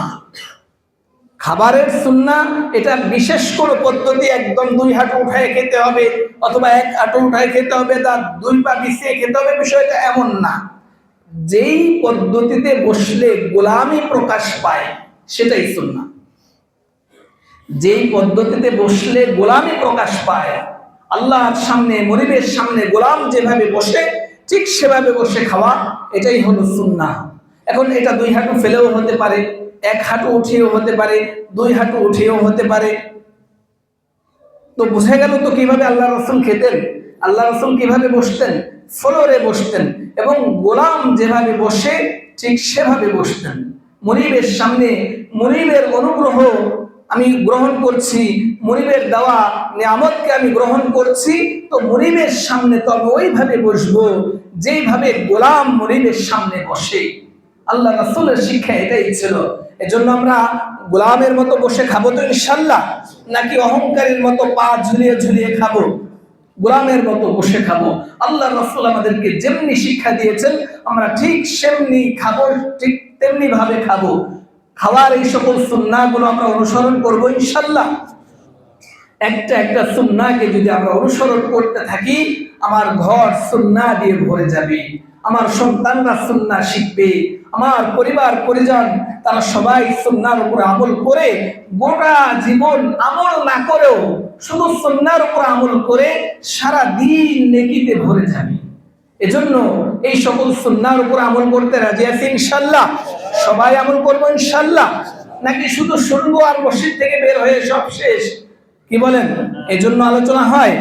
খাবারের সুন্নাহ। এটা বিশেষ কোনো পদ্ধতি একদম 2 হাঁটু উঠায় খেতে হবে অথবা 1 হাঁটু উঠায় খেতে হবে, তার 2 পা বিছিয়ে খেতে হবে, বিষয়টা এমন না। যেই পদ্ধতিতে বসলে গোলামি প্রকাশ পায় সেটাই সুন্নাহ। যেই পদ্ধতিতে বসলে গোলামি প্রকাশ পায়, আল্লাহর সামনে, মনিবের সামনে গোলাম যেভাবে বসে ঠিক সেভাবে বসে খাওয়া, এটাই হলো সুন্নাহ। এখন এটা 2 হাঁটু ফেলেও হতে পারে, 1 হাঁটু উঠিয়েও হতে পারে, 2 হাঁটু উঠিয়েও হতে পারে। তো বুঝে গেল তো কিভাবে আল্লাহ রাসূল খেতেন, আল্লাহ রাসূল কিভাবে বসতেন। ফ্লোরে বসতেন এবং গোলাম যেভাবে বসে ঠিক সেভাবে বসতেন। মুনিবের সামনে মুনিবের অনুগ্রহ আমি গ্রহণ করছি, মুনিবের দেওয়া নিয়ামতকে আমি গ্রহণ করছি, তো মুনিবের সামনে তো আমি ওইভাবে বসবো যেইভাবে গোলাম মুনিবের সামনে বসে। আল্লাহ রাসূলের শিক্ষা এটাই ছিল। এজন্য আমরা গোলামের মতো বসে খাবো তো ইনশাল্লাহ, নাকি অহংকারের মতো পা ঝুলিয়ে ঝুলিয়ে খাবো? গোলামের মতো বসে খাবো। আল্লাহ রাসূল আমাদেরকে যেমনি শিক্ষা দিয়েছেন আমরা ঠিক সেমনি খাবো, ঠিক তেমনি ভাবে খাবো। খাওয়ার এই সকল সুন্নাহগুলো আমরা অনুসরণ করবো ইনশাল্লাহ। একটা একটা সুন্নাহকে যদি আমরা অনুসরণ করতে থাকি, আমার ঘর সুন্নাহ দিয়ে ভরে যাবে, আমার সন্তানরা সুন্নাহ শিখবে, আমার পরিবার পরিজন তারা সবাই সুন্নাহর উপর আমল করে গোটা জীবন আমল না করেও শুধু সুন্নাহর উপর আমল করে সারা দিন নেকিতে ভরে যাবে। এজন্য এই সকল সুন্নাহর উপর আমল করতে রাজি আছি ইনশাআল্লাহ? সবাই আমল করবো ইনশাআল্লাহ? নাকি শুধু শুনবো আর মসজিদ থেকে বের হয়ে সব শেষ? কি বলেন? এজন্য আলোচনা হয়।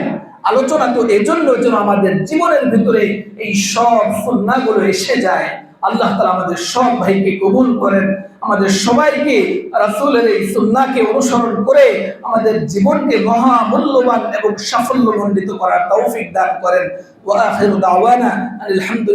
আলোচনা তো এজন্য যেন আমাদের জীবনের ভিতরে এই সব সুন্নাহগুলো এসে যায়। আল্লাহ তাআলা আমাদের সব ভাইকে কবুল করেন, আমাদের সবাইকে রাসূলের এই সুন্নাহকে অনুসরণ করে আমাদের জীবনকে মহা মূল্যবান এবং সাফল্যমণ্ডিত করার তৌফিক দান করেন। ওয়া আখিরু দাওয়ানা আলহামদুলিল্লাহ।